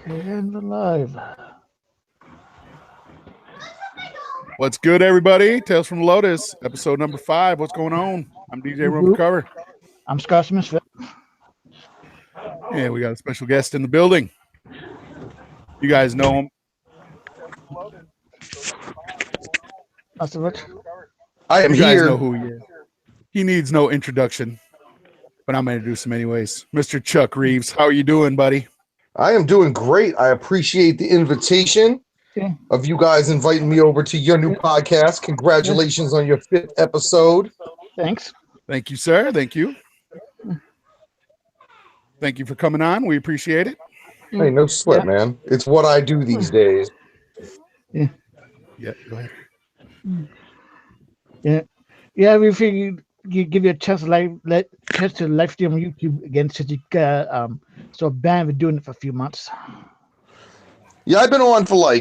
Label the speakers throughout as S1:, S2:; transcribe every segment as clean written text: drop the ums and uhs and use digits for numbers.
S1: And alive.
S2: What's good, everybody? Tales from Lotus, episode number 5. What's going on? I'm DJ Rumble Cover.
S1: I'm Scott Smith.
S2: Yeah, we got a special guest in the building. You guys know him.
S1: That's it.
S3: I am
S2: You guys
S3: here.
S2: know who he is. He needs no introduction, but I'm going to introduce him anyways. Mr. Chuck Reeves, how are you doing, buddy?
S3: I am doing great. I appreciate the invitation of you guys inviting me over to your new podcast. Congratulations on your 5th episode.
S1: Thanks.
S2: Thank you, sir. Thank you. Thank you for coming on. We appreciate it.
S3: Hey, no sweat, man. It's what I do these days.
S1: Yeah.
S2: Yeah, go ahead.
S1: Yeah. We figured you give you a chance to live stream on YouTube again since you so banned with doing it for a few months.
S3: Yeah, I've been on for I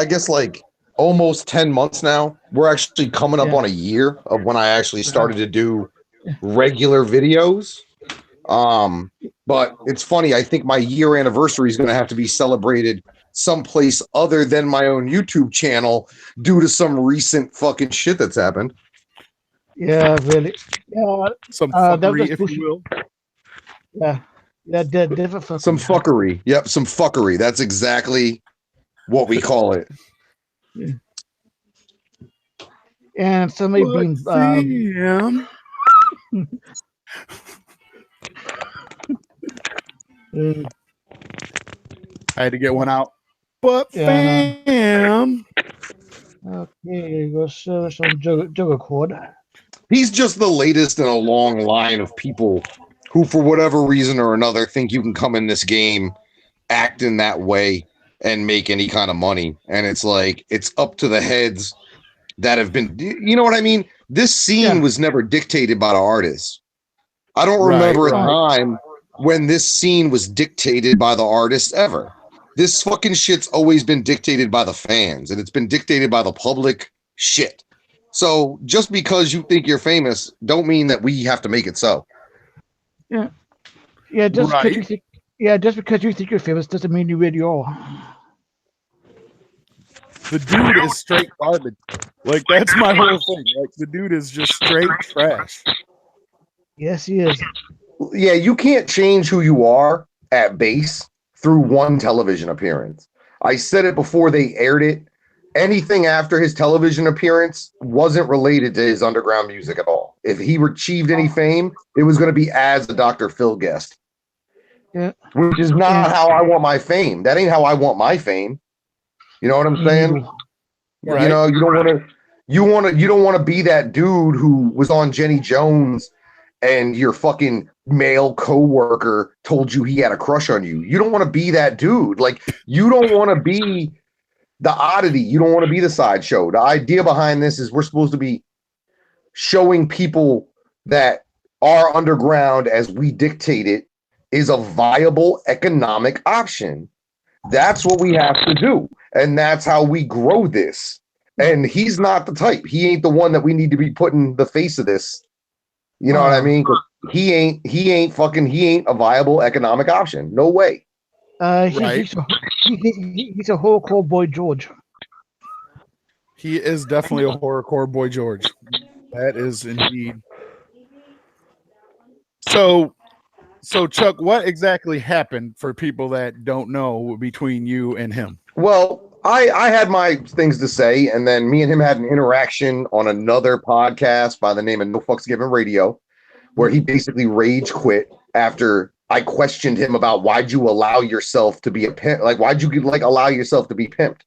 S3: guess almost 10 months now. We're actually coming up on a year of when I actually started to do regular videos. But it's funny, I think my year anniversary is going to have to be celebrated someplace other than my own YouTube channel due to some recent fucking shit that's happened.
S1: Yeah, really. Yeah,
S2: some fuckery, if you will.
S1: Yeah, different.
S3: Some fuckery. Yep, some fuckery. That's exactly what we call it.
S1: Yeah. And somebody being
S2: I had to get one out. But fam.
S1: Okay, go show some Juggalo chord.
S3: He's just the latest in a long line of people who, for whatever reason or another, think you can come in this game, act in that way, and make any kind of money. And it's like, it's up to the heads that have been, you know what I mean? This scene was never dictated by the artists. I don't remember a time when this scene was dictated by the artists ever. This fucking shit's always been dictated by the fans, and it's been dictated by the public shit. So just because you think you're famous, don't mean that we have to make it so.
S1: Yeah. Just because you think you're famous doesn't mean you really are.
S2: The dude is straight garbage. Like, that's my whole thing. Like, the dude is just straight trash.
S1: Yes, he is.
S3: Yeah, you can't change who you are at base through one television appearance. I said it before they aired it. Anything after his television appearance wasn't related to his underground music at all. If he achieved any fame, it was going to be as a Dr. Phil guest.
S1: Yeah.
S3: Which is not how I want my fame. That ain't how I want my fame. You know what I'm saying?
S2: Right.
S3: You know, you don't want to be that dude who was on Jenny Jones and your fucking male coworker told you he had a crush on you. You don't want to be that dude. Like, you don't want to be the oddity. You don't want to be the sideshow. The idea behind this is we're supposed to be showing people that our underground, as we dictate it, is a viable economic option. That's what we have to do. And that's how we grow this. And he's not the type. He ain't the one that we need to be putting the face of this. You know what I mean? He ain't a viable economic option. No way.
S1: He's a horrorcore boy George.
S2: He is definitely a horrorcore boy George. That is indeed. So Chuck, what exactly happened for people that don't know between you and him?
S3: Well, I had my things to say, and then me and him had an interaction on another podcast by the name of No Fucks Given Radio, where he basically rage quit after I questioned him about why'd you allow yourself to be a pimp? Like, why'd you allow yourself to be pimped?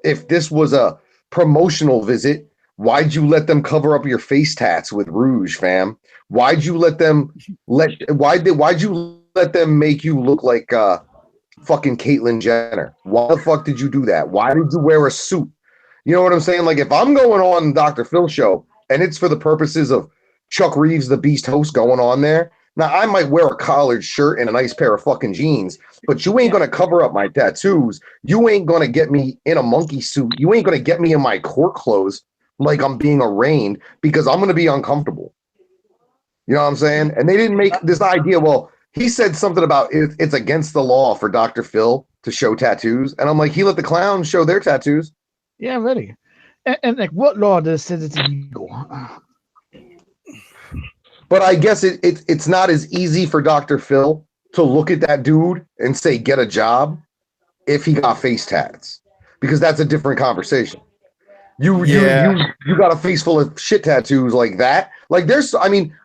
S3: If this was a promotional visit, why'd you let them cover up your face tats with rouge, fam? Why'd you let them why'd you let them make you look like fucking Caitlyn Jenner? Why the fuck did you do that? Why did you wear a suit? You know what I'm saying? Like, if I'm going on Dr. Phil show and it's for the purposes of Chuck Reeves, the Beast host, going on there, now I might wear a collared shirt and a nice pair of fucking jeans, but you ain't going to cover up my tattoos. You ain't going to get me in a monkey suit. You ain't going to get me in my court clothes like I'm being arraigned, because I'm going to be uncomfortable. You know what I'm saying? And they didn't make this idea. Well, he said something about it's against the law for Dr. Phil to show tattoos, and I'm like, he let the clowns show their tattoos.
S1: Yeah, really. And like, what law does says it's illegal?
S3: But I guess it's not as easy for Dr. Phil to look at that dude and say, get a job if he got face tats, because that's a different conversation. You got a face full of shit tattoos like that. Like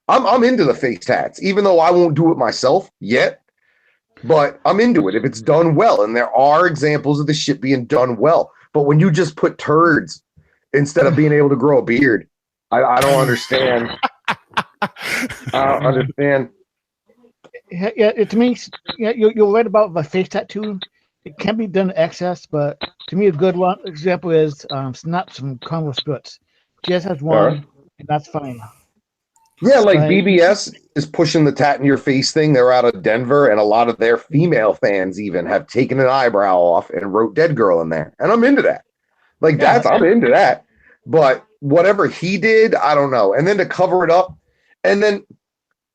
S3: I'm into the face tats, even though I won't do it myself yet, but I'm into it if it's done well. And there are examples of the shit being done well. But when you just put turds instead of being able to grow a beard, I don't understand. I don't understand.
S1: Yeah, to me, yeah, you're right about the face tattoo. It can be done in excess, but to me, a good one example is snaps from Converse Goods. Just has one, and that's fine.
S3: Yeah, like
S1: Right.
S3: BBS is pushing the tat in your face thing. They're out of Denver, and a lot of their female fans even have taken an eyebrow off and wrote "dead girl" in there, and I'm into that. Like I'm into that. But whatever he did, I don't know. And then to cover it up, and then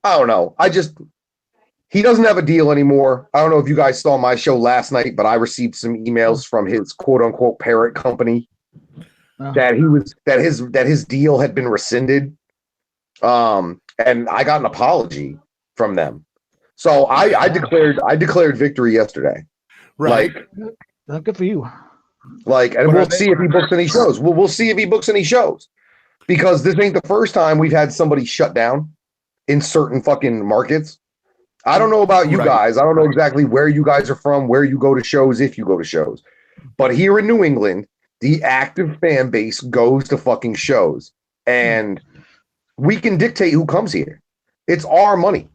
S3: I don't know. He doesn't have a deal anymore. I don't know if you guys saw my show last night, but I received some emails from his quote unquote parent company that his deal had been rescinded. And I got an apology from them. So I declared victory yesterday.
S2: Right.
S1: Like, good for you.
S3: Like, and we'll see if he books any shows. We'll see if he books any shows, because this ain't the first time we've had somebody shut down in certain fucking markets. I don't know about you guys. I don't know exactly where you guys are from, where you go to shows, if you go to shows. But here in New England, the active fan base goes to fucking shows. And we can dictate who comes here. It's our money.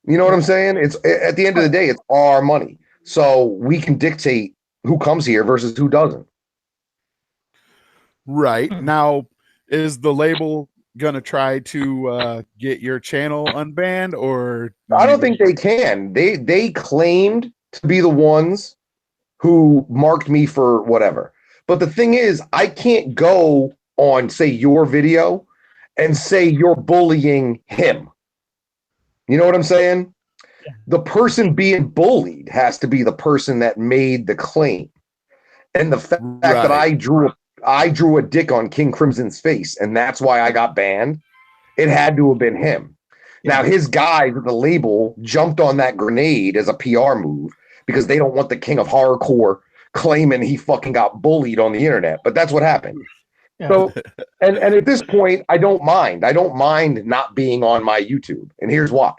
S3: You know what I'm saying? It's at the end of the day, it's our money. So we can dictate who comes here versus who doesn't.
S2: Right. Now, is the label gonna try to get your channel unbanned, or
S3: I don't think they can. They claimed to be the ones who marked me for whatever. But the thing is, I can't go on, say, your video and say you're bullying him. You know what I'm saying?
S1: Yeah.
S3: The person being bullied has to be the person that made the claim. And the fact that I drew a dick on King Crimson's face, and that's why I got banned, it had to have been him. Now, his guys at the label jumped on that grenade as a PR move because they don't want the King of Horrorcore claiming he fucking got bullied on the internet. But that's what happened.
S1: Yeah.
S3: So, and at this point, I don't mind. I don't mind not being on my YouTube. And here's why.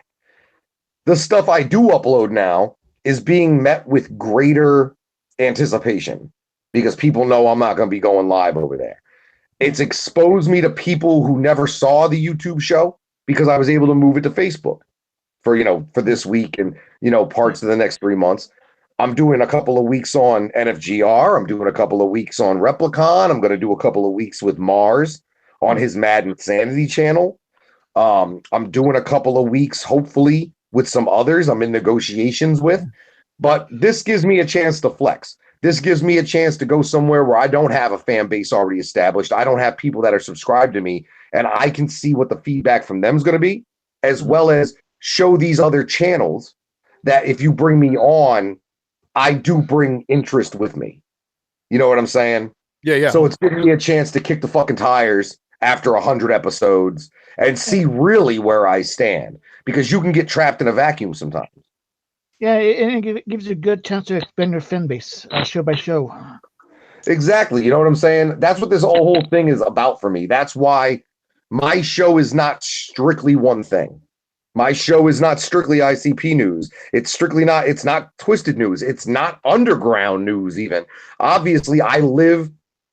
S3: The stuff I do upload now is being met with greater anticipation because people know I'm not going to be going live over there. It's exposed me to people who never saw the YouTube show because I was able to move it to Facebook for this week and, parts of the next 3 months. I'm doing a couple of weeks on NFGR. I'm doing a couple of weeks on Replicon. I'm going to do a couple of weeks with Mars on his Mad Insanity channel. I'm doing a couple of weeks, hopefully, with some others I'm in negotiations with. But this gives me a chance to flex. This gives me a chance to go somewhere where I don't have a fan base already established. I don't have people that are subscribed to me, and I can see what the feedback from them is going to be, as well as show these other channels that if you bring me on, I do bring interest with me. You know what I'm saying?
S2: Yeah.
S3: So it's giving me a chance to kick the fucking tires after 100 episodes and see really where I stand, because you can get trapped in a vacuum sometimes.
S1: Yeah, it gives you a good chance to expand your fan base show by show.
S3: Exactly. You know what I'm saying? That's what this whole thing is about for me. That's why my show is not strictly one thing. My show is not strictly ICP news. It's not twisted news. It's not underground news even. Obviously, I live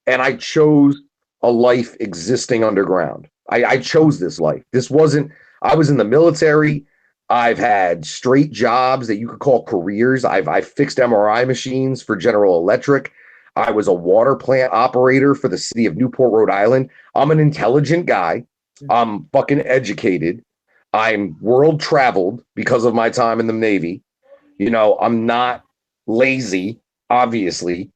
S3: and I chose a life existing underground. I chose this life. I was in the military. I've had straight jobs that you could call careers. I've fixed MRI machines for General Electric. I was a water plant operator for the city of Newport, Rhode Island. I'm an intelligent guy. I'm fucking educated. I'm world traveled because of my time in the Navy. I'm not lazy, obviously.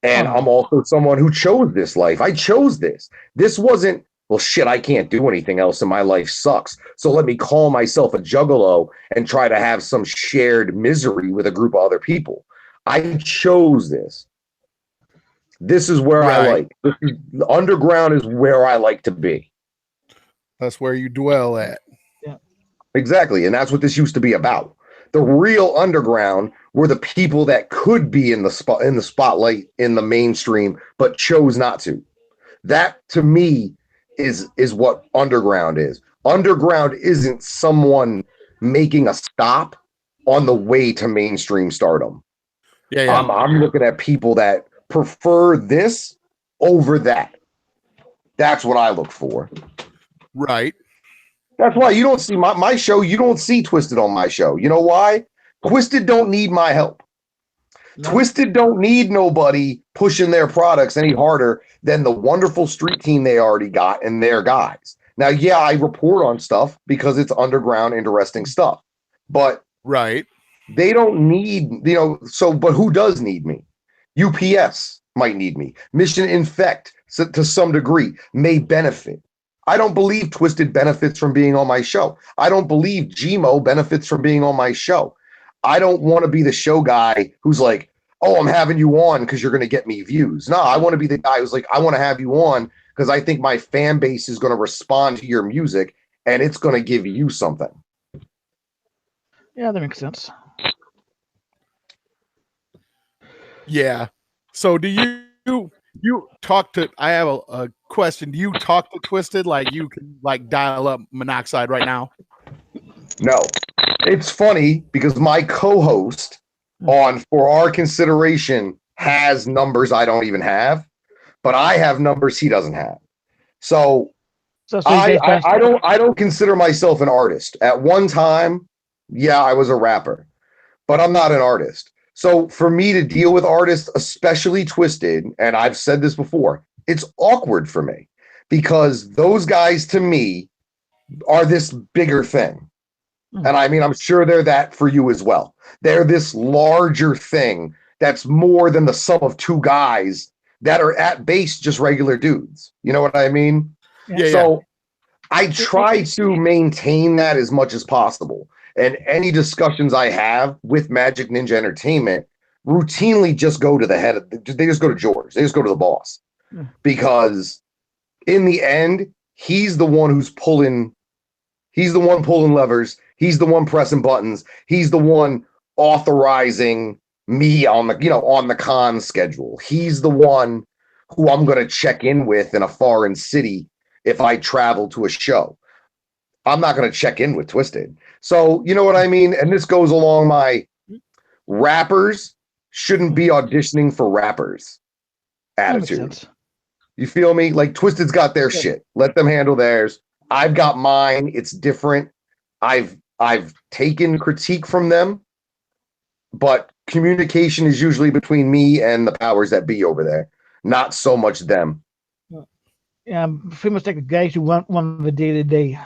S3: And I'm also someone who chose this life. I chose this. This wasn't, well, shit, I can't do anything else and my life sucks. So let me call myself a juggalo and try to have some shared misery with a group of other people. I chose this. This is where I like. The underground is where I like to be.
S2: That's where you dwell at.
S1: Yeah.
S3: Exactly. And that's what this used to be about. The real underground were the people that could be in the spotlight in the mainstream, but chose not to. That to me is what underground is. Underground isn't someone making a stop on the way to mainstream stardom.
S2: Yeah.
S3: I'm looking at people that prefer this over that. That's what I look for.
S2: Right.
S3: That's why you don't see my show. You don't see Twisted on my show. You know why? Twisted don't need my help. No. Twisted don't need nobody pushing their products any harder than the wonderful street team they already got and their guys. Now, yeah, I report on stuff because it's underground, interesting stuff. But
S2: right,
S3: they don't need, but who does need me? UPS might need me. Mission Infect, to some degree, may benefit. I don't believe Twisted benefits from being on my show. I don't believe Gmo benefits from being on my show. I don't want to be the show guy who's like, oh, I'm having you on because you're going to get me views. No, I want to be the guy who's like, I want to have you on because I think my fan base is going to respond to your music and it's going to give you something.
S1: Yeah, that makes sense.
S2: Yeah. So do you talk to, I have a question. Do you talk to Twisted like you can like dial up Monoxide right now?
S3: No. It's funny because my co-host on For Our Consideration has numbers I don't even have, but I have numbers he doesn't have. So I don't consider myself an artist. At one time, yeah, I was a rapper, but I'm not an artist. So for me to deal with artists, especially Twisted, and I've said this before, it's awkward for me because those guys to me are this bigger thing. And I mean, I'm sure they're that for you as well. They're this larger thing that's more than the sum of two guys that are at base just regular dudes. You know what I mean?
S2: Yeah.
S3: So I try to maintain that as much as possible. And any discussions I have with Magic Ninja Entertainment routinely just go to the head of, they just go to George. They just go to the boss. Because in the end, he's the one who's pulling levers. He's the one pressing buttons. He's the one authorizing me on the con schedule. He's the one who I'm going to check in with in a foreign city if I travel to a show. I'm not going to check in with Twisted. So, you know what I mean? And this goes along my rappers shouldn't be auditioning for rappers attitude. You feel me? Like Twisted's got their shit. Let them handle theirs. I've got mine. It's different. I've taken critique from them, but communication is usually between me and the powers that be over there, not so much them.
S1: Yeah, I'm pretty much like the guys who want the day to day.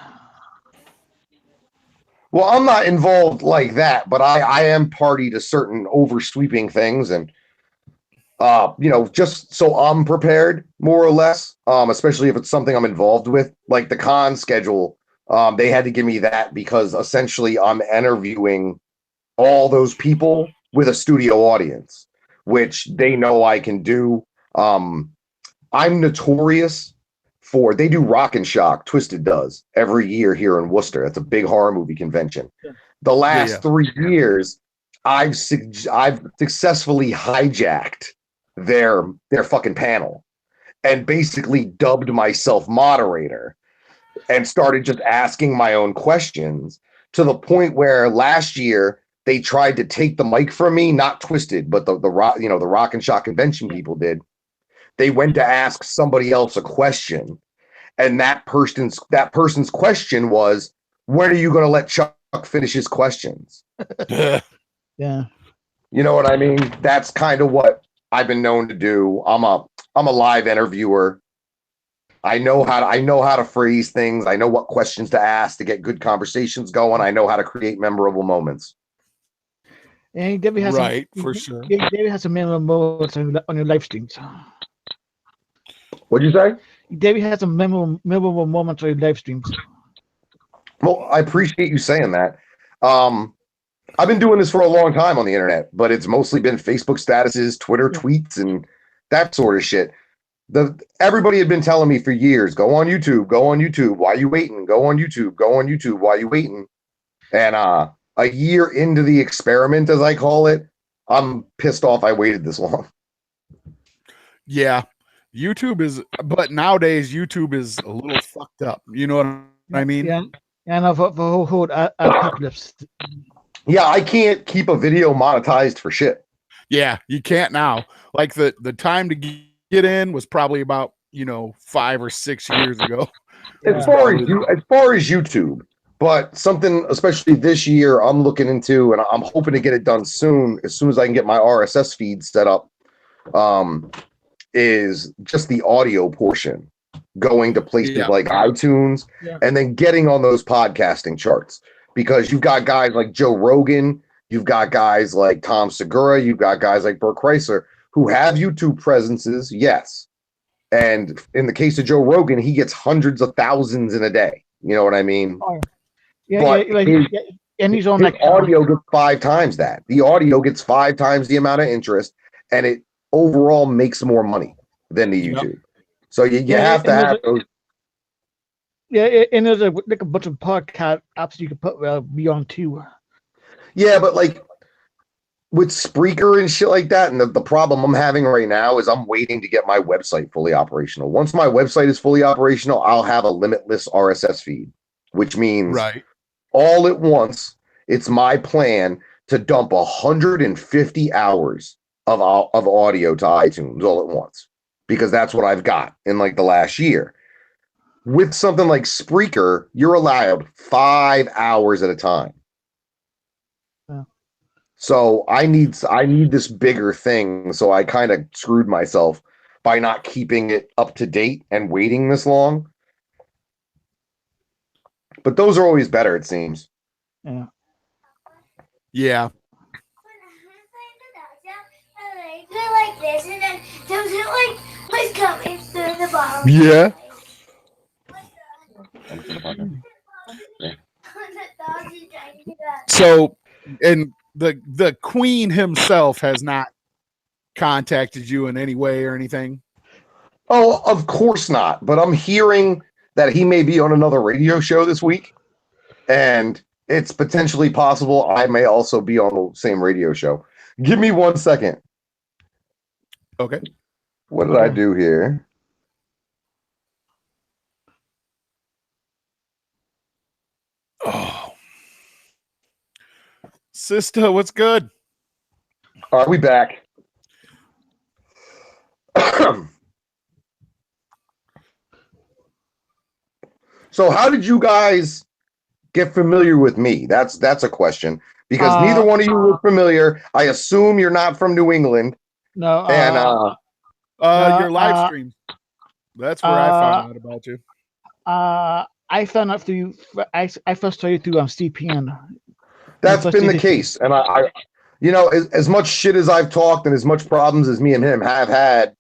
S3: Well, I'm not involved like that, but I am party to certain oversweeping things, and just so I'm prepared, more or less, especially if it's something I'm involved with, like the con schedule. They had to give me that because essentially I'm interviewing all those people with a studio audience, which they know I can do. I'm notorious for, they do Rock and Shock, Twisted does, every year here in Worcester. That's a big horror movie convention. Yeah. The last 3 years, I've successfully hijacked their fucking panel and basically dubbed myself moderator and started just asking my own questions to the point where last year they tried to take the mic from me, not Twisted, but the Rock and Shock convention people did. They went to ask somebody else a question, and that person's question was, when are you going to let Chuck finish his questions?
S1: Yeah.
S3: You know what I mean? That's kind of what I've been known to do. I'm a live interviewer. I know how to phrase things. I know what questions to ask to get good conversations going. I know how to create memorable moments.
S1: And David has
S2: for sure.
S1: David has some memorable moments on your live streams.
S3: What'd you say?
S1: David has some memorable moments on your live streams.
S3: Well, I appreciate you saying that. I've been doing this for a long time on the internet, but it's mostly been Facebook statuses, Twitter tweets, and that sort of shit. Everybody had been telling me for years, go on YouTube, go on YouTube. Why you waiting? Go on YouTube, go on YouTube. Why you waiting? And a year into the experiment, as I call it, I'm pissed off I waited this long.
S2: Yeah. YouTube is, but nowadays YouTube is a little fucked up. You know what I mean?
S1: Yeah. And of the whole apocalypse.
S3: Yeah, I can't keep a video monetized for shit.
S2: Yeah, you can't now. Like the time to get in was probably about 5 or 6 years ago.
S3: As far as YouTube, but something especially this year I'm looking into, and I'm hoping to get it done soon, as soon as I can get my RSS feed set up, is just the audio portion, going to places like iTunes and then getting on those podcasting charts, because you've got guys like Joe Rogan, you've got guys like Tom Segura, you've got guys like Bert Kreischer who have YouTube presences, yes. And in the case of Joe Rogan, he gets hundreds of thousands in a day. You know what I mean?
S1: And he's on
S3: his audio gets 5 times that. The audio gets 5 times the amount of interest, and it overall makes more money than the YouTube. So you have to have those.
S1: Yeah, and there's a bunch of podcast apps you can put be on too.
S3: Yeah, but like with Spreaker and shit like that, and the problem I'm having right now is I'm waiting to get my website fully operational. Once my website is fully operational, I'll have a limitless RSS feed, which means all at once, it's my plan to dump 150 hours of audio to iTunes all at once, because that's what I've got in like the last year. With something like Spreaker, you're allowed 5 hours at a time. So I need this bigger thing. So I kind of screwed myself by not keeping it up to date and waiting this long. But those are always better, it seems.
S1: Yeah.
S2: Yeah.
S4: Like this, and then does it like coming through the bottom?
S2: Yeah. So, and the Queen himself has not contacted you in any way or anything?
S3: Oh, of course not. But I'm hearing that he may be on another radio show this week, and it's potentially possible I may also be on the same radio show. Give me 1 second.
S2: Okay.
S3: What did I do here?
S2: Oh. Sister, what's good?
S3: Are we back? So how did you guys get familiar with me? That's a question, because neither one of you were familiar. I assume you're not from New England.
S1: No.
S3: And
S2: your live stream. That's where I found out about you.
S1: I found out through. I first started through CPN.
S3: That's been the case, and I as much shit as I've talked and as much problems as me and him have had,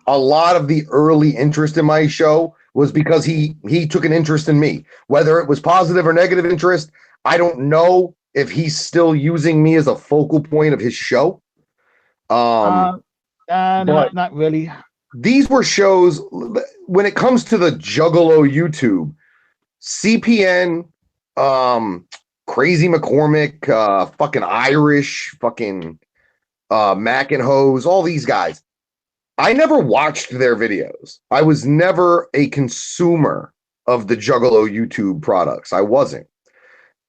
S3: a lot of the early interest in my show was because he took an interest in me. Whether it was positive or negative interest, I don't know if he's still using me as a focal point of his show.
S1: Not really.
S3: These were shows, when it comes to the Juggalo YouTube, CPN, Crazy McCormick, fucking Irish, fucking Mac and Hose, all these guys. I never watched their videos. I was never a consumer of the Juggalo YouTube products. I wasn't.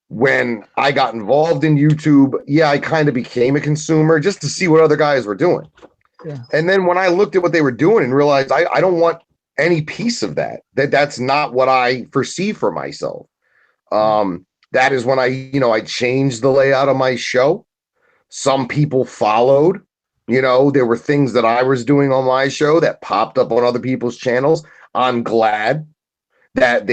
S3: When I got involved in YouTube, I kind of became a consumer just to see what other guys were doing.
S1: Yeah.
S3: And then when I looked at what they were doing and realized I don't want any piece of that. That's not what I foresee for myself. That is when I changed the layout of my show. Some people followed. There were things that I was doing on my show that popped up on other people's channels. I'm glad that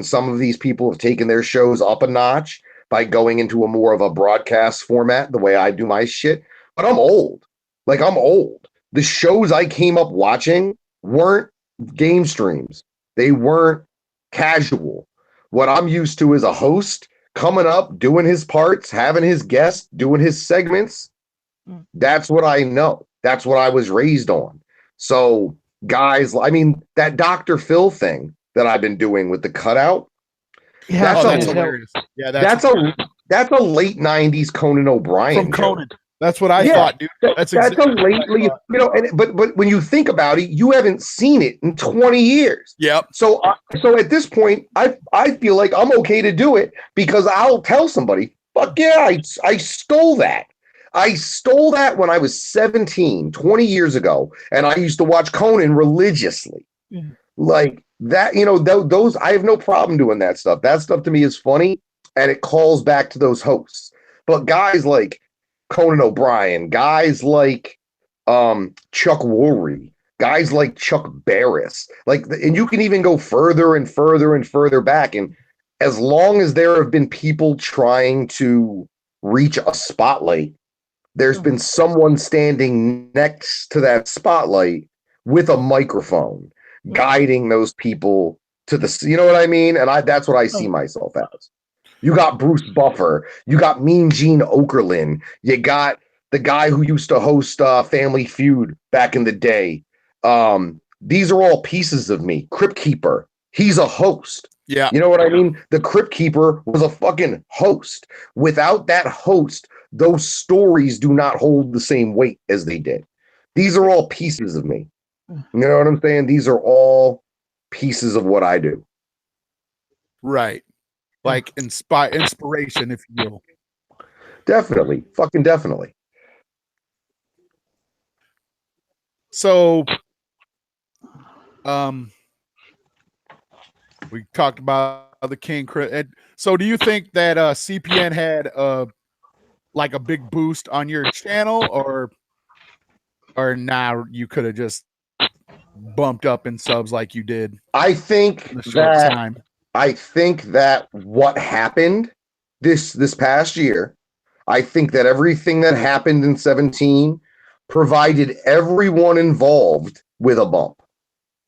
S3: some of these people have taken their shows up a notch by going into a more of a broadcast format, the way I do my shit. But I'm old. I'm old. The shows I came up watching weren't game streams. They weren't casual. What I'm used to is a host coming up, doing his parts, having his guests, doing his segments. That's what I know. That's what I was raised on. So guys, I mean, that Dr. Phil thing that I've been doing with the cutout.
S1: Yeah,
S2: that's hilarious. Yeah,
S3: that's a late 90s Conan O'Brien
S2: from Conan.
S3: joke.
S2: That's what I thought, dude. That's
S3: a lately, you know, but when you think about it, you haven't seen it in 20 years.
S2: Yep.
S3: So at this point, I feel like I'm okay to do it because I'll tell somebody, fuck yeah, I stole that. I stole that when I was 17, 20 years ago, and I used to watch Conan religiously. Like that, you know, those I have no problem doing that stuff. That stuff to me is funny, and it calls back to those hosts. But guys like Conan O'Brien, guys like Chuck Woolery, guys like Chuck Barris, and you can even go further and further and further back. And as long as there have been people trying to reach a spotlight, there's been someone standing next to that spotlight with a microphone, guiding those people to the, you know what I mean? And that's what I see myself as. You got Bruce Buffer. You got Mean Gene Okerlund. You got the guy who used to host Family Feud back in the day. These are all pieces of me. Crypt Keeper. He's a host.
S2: Yeah.
S3: You know what I mean? The Crypt Keeper was a fucking host. Without that host, those stories do not hold the same weight as they did. These are all pieces of me. You know what I'm saying? These are all pieces of what I do.
S2: Right. Like inspiration, if you will.
S3: Definitely. Fucking definitely.
S2: So, we talked about the King. So, do you think that CPN had like a big boost on your channel, or now you could have just bumped up in subs like you did?
S3: I think that what happened this past year, I think that everything that happened in 17 provided everyone involved with a bump.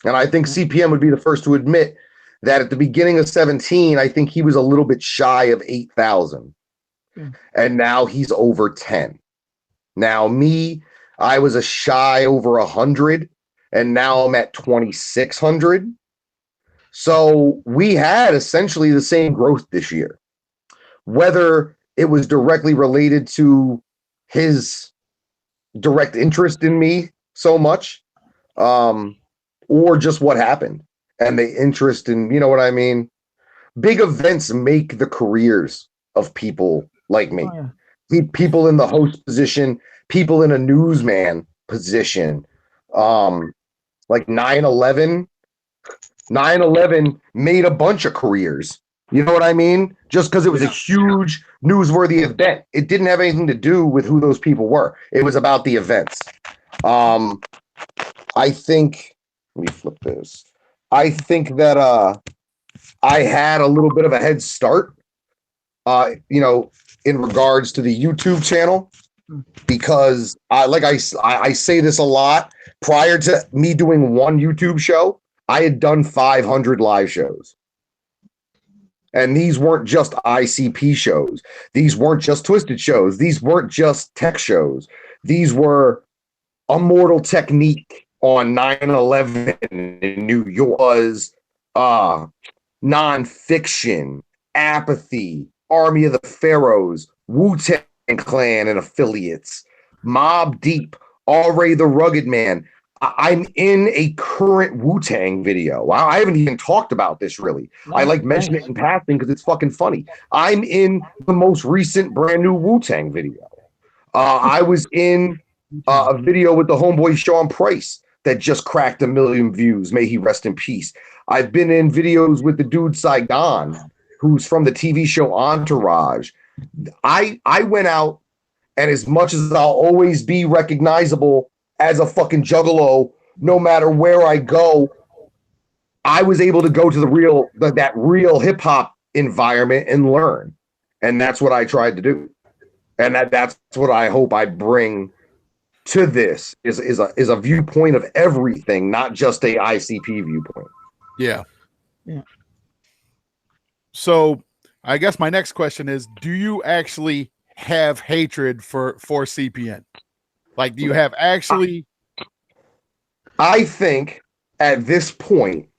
S3: And I think CPM would be the first to admit that at the beginning of 17, I think he was a little bit shy of 8,000. And now he's over 10. Now me, I was a shy over 100, and now I'm at 2,600. So we had essentially the same growth this year. Whether it was directly related to his direct interest in me so much, or just what happened and the interest in, you know what I mean? Big events make the careers of people like me. People in the host position, people in a newsman position, like 9/11 made a bunch of careers. You know what I mean? Just because it was a huge newsworthy event. It didn't have anything to do with who those people were. It was about the events. I think, let me flip this. I think that I had a little bit of a head start, you know, in regards to the YouTube channel, because I say this a lot. Prior to me doing one YouTube show, I had done 500 live shows. And these weren't just ICP shows. These weren't just Twisted shows. These weren't just tech shows. These were Immortal Technique on 9/11 in New York, was Nonfiction, Apathy, Army of the Pharaohs, Wu-Tang Clan and affiliates, Mobb Deep, R.A. the Rugged Man. I'm in a current Wu-Tang video. I haven't even talked about this really. I like mention it in passing because it's fucking funny. I'm in the most recent brand new Wu-Tang video. I was in a video with the homeboy Sean Price that just cracked 1 million views. May he rest in peace. I've been in videos with the dude Saigon, who's from the TV show Entourage. I went out, and as much as I'll always be recognizable as a fucking juggalo, no matter where I go, I was able to go to that real hip hop environment and learn. And that's what I tried to do. And that's what I hope I bring to this is a viewpoint of everything, not just a ICP viewpoint.
S2: Yeah. Yeah. So I guess my next question is, do you actually have hatred for CPN? Like, do you have actually?
S3: I think at this point,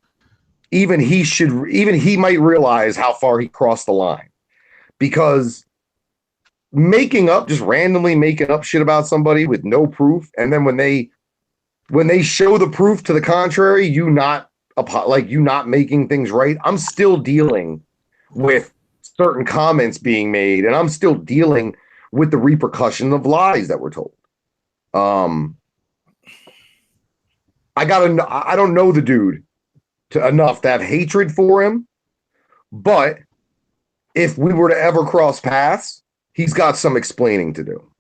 S3: even he might realize how far he crossed the line, because just randomly making up shit about somebody with no proof, and then when they show the proof to the contrary, you not making things right. I'm still dealing with certain comments being made, and I'm still dealing with the repercussion of lies that were told. I don't know the dude enough to have hatred for him, but if we were to ever cross paths, he's got some explaining to do.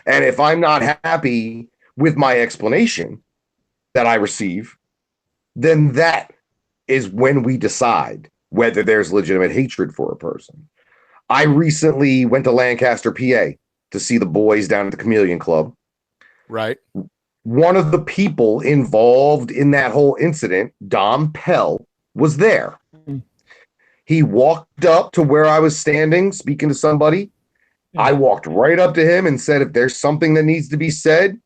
S3: And if I'm not happy with my explanation that I receive, then that is when we decide whether there's legitimate hatred for a person. I recently went to Lancaster, PA to see the boys down at the Chameleon Club.
S2: Right.
S3: One of the people involved in that whole incident, Dom Pell, was there. He walked up to where I was standing speaking to somebody. I walked right up to him and said, if there's something that needs to be said,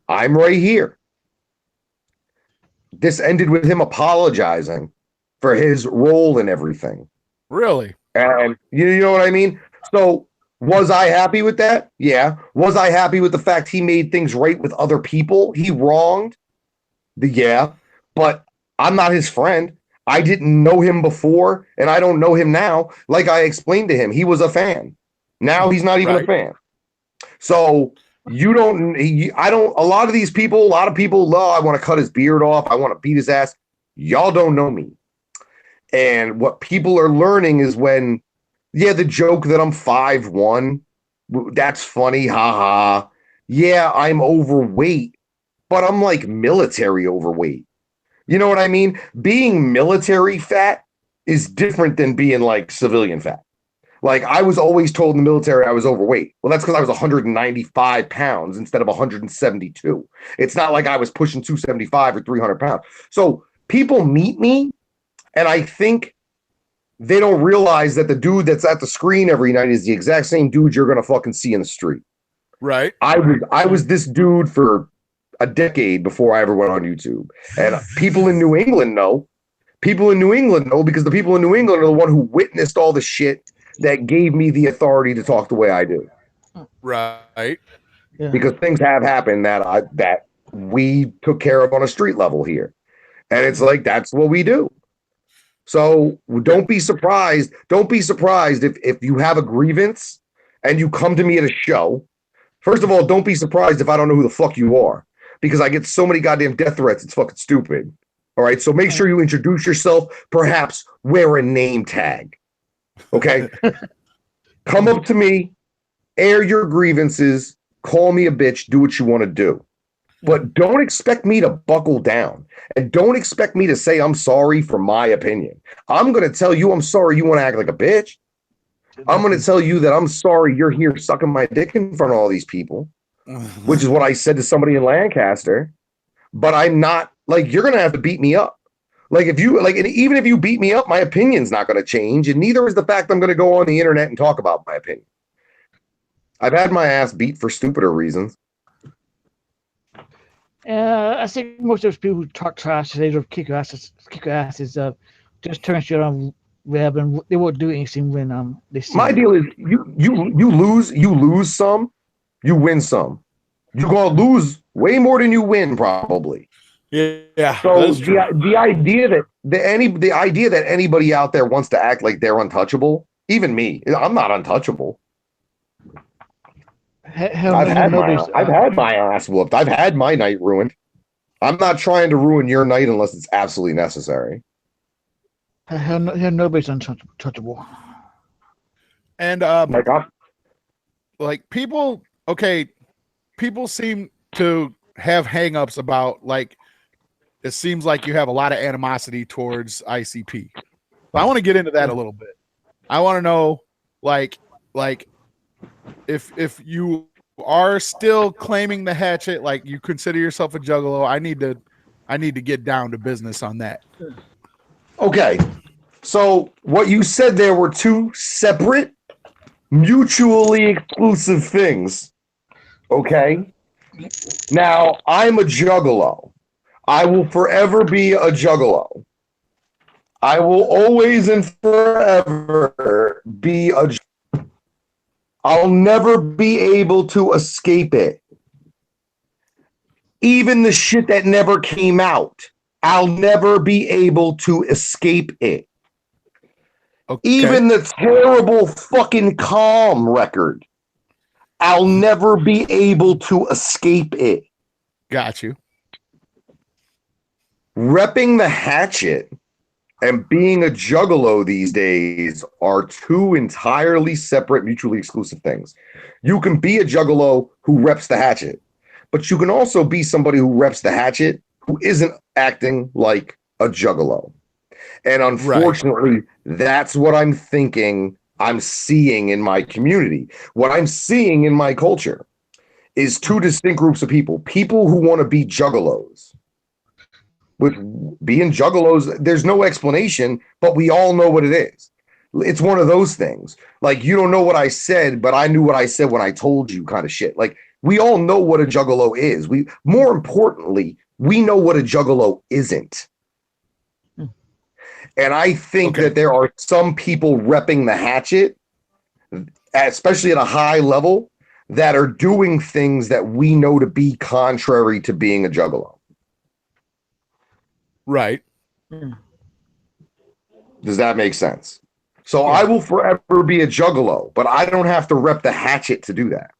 S3: I'm right here. This ended with him apologizing for his role in everything.
S2: Really?
S3: And you know what I mean? So was I happy with that? Yeah. Was I happy with the fact he made things right with other people he wronged? Yeah. But I'm not his friend. I didn't know him before, and I don't know him now. Like I explained to him, he was a fan. Now he's not even a fan. So a lot of people, I want to cut his beard off. I want to beat his ass. Y'all don't know me. And what people are learning is when, the joke that I'm 5'1", that's funny, haha. Yeah, I'm overweight, but I'm like military overweight. You know what I mean? Being military fat is different than being like civilian fat. Like, I was always told in the military I was overweight. Well, that's because I was 195 pounds instead of 172. It's not like I was pushing 275 or 300 pounds. So people meet me, and I think they don't realize that the dude that's at the screen every night is the exact same dude you're going to fucking see in the street.
S2: Right.
S3: I was this dude for a decade before I ever went on YouTube. And people in New England know. People in New England know because the people in New England are the one who witnessed all the shit that gave me the authority to talk the way I do.
S2: Right.
S1: Yeah.
S3: Because things have happened that we took care of on a street level here. And it's like, that's what we do. So don't be surprised. Don't be surprised if you have a grievance and you come to me at a show. First of all, don't be surprised if I don't know who the fuck you are, because I get so many goddamn death threats. It's fucking stupid. All right. So make sure you introduce yourself. Perhaps wear a name tag. Okay. Come up to me, air your grievances, call me a bitch, do what you want to do. But don't expect me to buckle down, and don't expect me to say I'm sorry for my opinion. I'm going to tell you I'm sorry you want to act like a bitch. I'm going to tell you that I'm sorry you're here sucking my dick in front of all these people, which is what I said to somebody in Lancaster. But I'm not, like, you're going to have to beat me up. Like, and even if you beat me up, my opinion's not going to change, and neither is the fact I'm going to go on the internet and talk about my opinion. I've had my ass beat for stupider reasons.
S1: I think most of those people who talk trash, they don't kick your asses, just turn shit on web, and they won't do anything when they see.
S3: My deal is you lose some, you win some. You're gonna lose way more than you win, probably.
S2: Yeah.
S3: So the idea that anybody out there wants to act like they're untouchable, even me, I'm not untouchable. I've had my ass whooped. I've had my night ruined. I'm not trying to ruin your night unless it's absolutely necessary.
S1: Nobody's untouchable.
S2: And like people seem to have hangups about, like, it seems like you have a lot of animosity towards ICP. But I want to get into that a little bit. I want to know, like if you are still claiming the hatchet, like you consider yourself a juggalo, I need to get down to business on that.
S3: Okay. So what you said there were two separate, mutually exclusive things. Okay. Now I'm a juggalo. I will forever be a juggalo. I will always and forever be a juggalo. I'll never be able to escape it. Even the shit that never came out, I'll never be able to escape it.
S2: Okay.
S3: Even the terrible fucking Calm record, I'll never be able to escape it.
S2: Got you.
S3: Repping the hatchet and being a juggalo these days are two entirely separate, mutually exclusive things. You can be a juggalo who reps the hatchet, but you can also be somebody who reps the hatchet who isn't acting like a juggalo. And unfortunately, that's what I'm thinking I'm seeing in my community. What I'm seeing in my culture is two distinct groups of people. People who want to be juggalos. With being juggalos, there's no explanation, but we all know what it is. It's one of those things. Like, you don't know what I said, but I knew what I said when I told you kind of shit. Like, we all know what a juggalo is. More importantly, we know what a juggalo isn't. And I think that there are some people repping the hatchet, especially at a high level, that are doing things that we know to be contrary to being a juggalo.
S2: Right.
S3: Does that make sense? So I will forever be a juggalo, but I don't have to rep the hatchet to do that.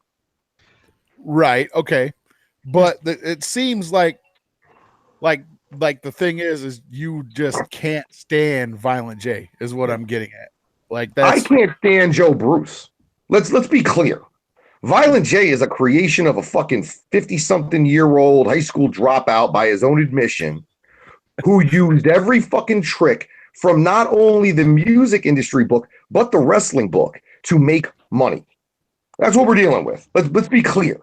S2: Right. Okay. But it seems like the thing is you just can't stand Violent J is what I'm getting at. Like,
S3: I can't stand Joe Bruce. Let's be clear. Violent J is a creation of a fucking 50-something-year-old high school dropout by his own admission who used every fucking trick from not only the music industry book, but the wrestling book to make money. That's what we're dealing with. Let's be clear.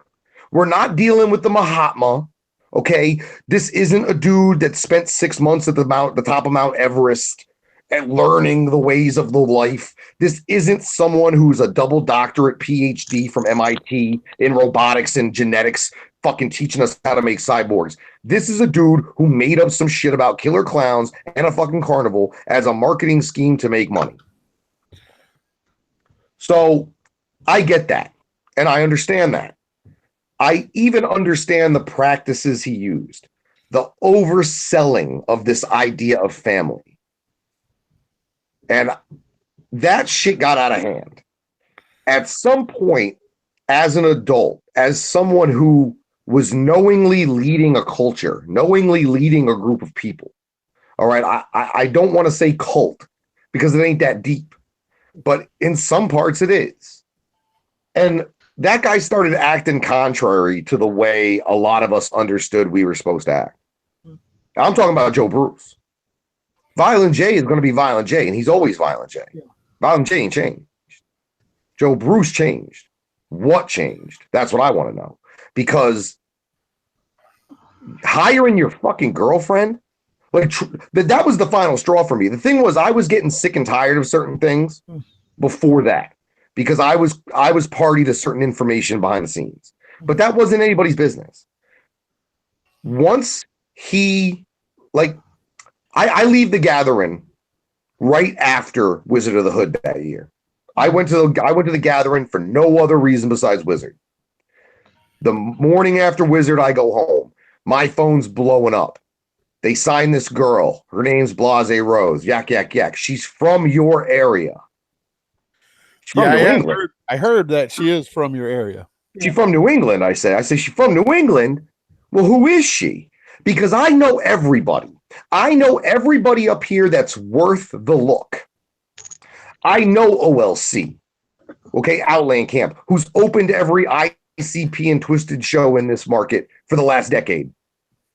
S3: We're not dealing with the Mahatma. Okay, this isn't a dude that spent 6 months at the top of Mount Everest and learning the ways of the life. This isn't someone who's a double doctorate PhD from MIT in robotics and genetics fucking teaching us how to make cyborgs. This is a dude who made up some shit about killer clowns and a fucking carnival as a marketing scheme to make money. So I get that, and I understand that. I even understand the practices he used, the overselling of this idea of family. And that shit got out of hand. At some point, as an adult, as someone who was knowingly leading a culture, knowingly leading a group of people, all right, I don't want to say cult because it ain't that deep, but in some parts it is. And that guy started acting contrary to the way a lot of us understood we were supposed to act. I'm talking about Joe Bruce. Violent J is going to be Violent J, and he's always Violent J. Yeah. Violent J ain't changed. Joe Bruce changed. What changed? That's what I want to know. Because hiring your fucking girlfriend, like that was the final straw for me. The thing was, I was getting sick and tired of certain things before that. Because I was party to certain information behind the scenes. But that wasn't anybody's business. Once he, like, I leave the Gathering right after Wizard of the Hood that year. I went to the Gathering for no other reason besides Wizard. The morning after Wizard, I go home. My phone's blowing up. They signed this girl. Her name's Blase Rose. Yak, yak, yak. She's from your area.
S2: I heard that she is from your area.
S3: She's from New England, I say. She's from New England. Well, who is she? Because I know everybody. I know everybody up here that's worth the look. I know OLC, okay, Outland Camp, who's opened every ICP and Twisted show in this market for the last decade.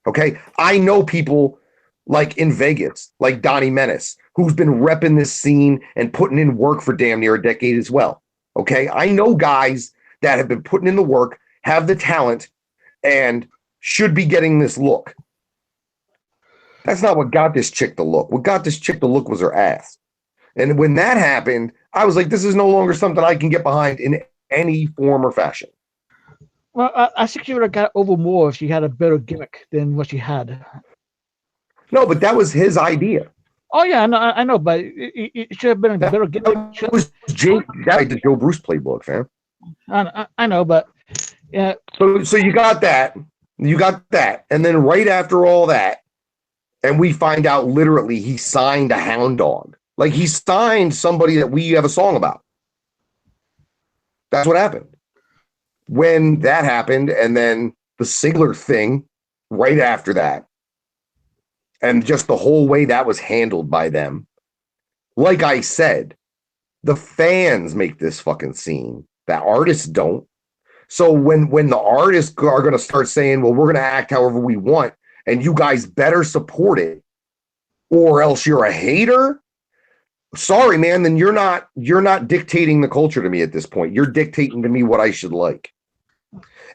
S3: Okay, I know people like in Vegas, like Donnie Menace, who's been repping this scene and putting in work for damn near a decade as well. Okay, I know guys that have been putting in the work, have the talent, and should be getting this look. That's not what got this chick the look. What got this chick the look was her ass. And when that happened, I was like, this is no longer something I can get behind in any form or fashion.
S1: Well, I think she would have got over more if she had a better gimmick than what she had.
S3: No, but that was his idea.
S1: Oh yeah, I know, but it should have been a better gimmick.
S3: That was the Joe Bruce playbook, fam.
S1: I know, but yeah.
S3: So you got that, and then right after all that, and we find out literally he signed a hound dog. Like he signed somebody that we have a song about. That's what happened. When that happened, and then the Sigler thing right after that, and just the whole way that was handled by them. Like I said, the fans make this fucking scene. The artists don't. So when the artists are going to start saying, well, we're going to act however we want, and you guys better support it, or else you're a hater. Sorry, man, then you're not dictating the culture to me at this point. You're dictating to me what I should like.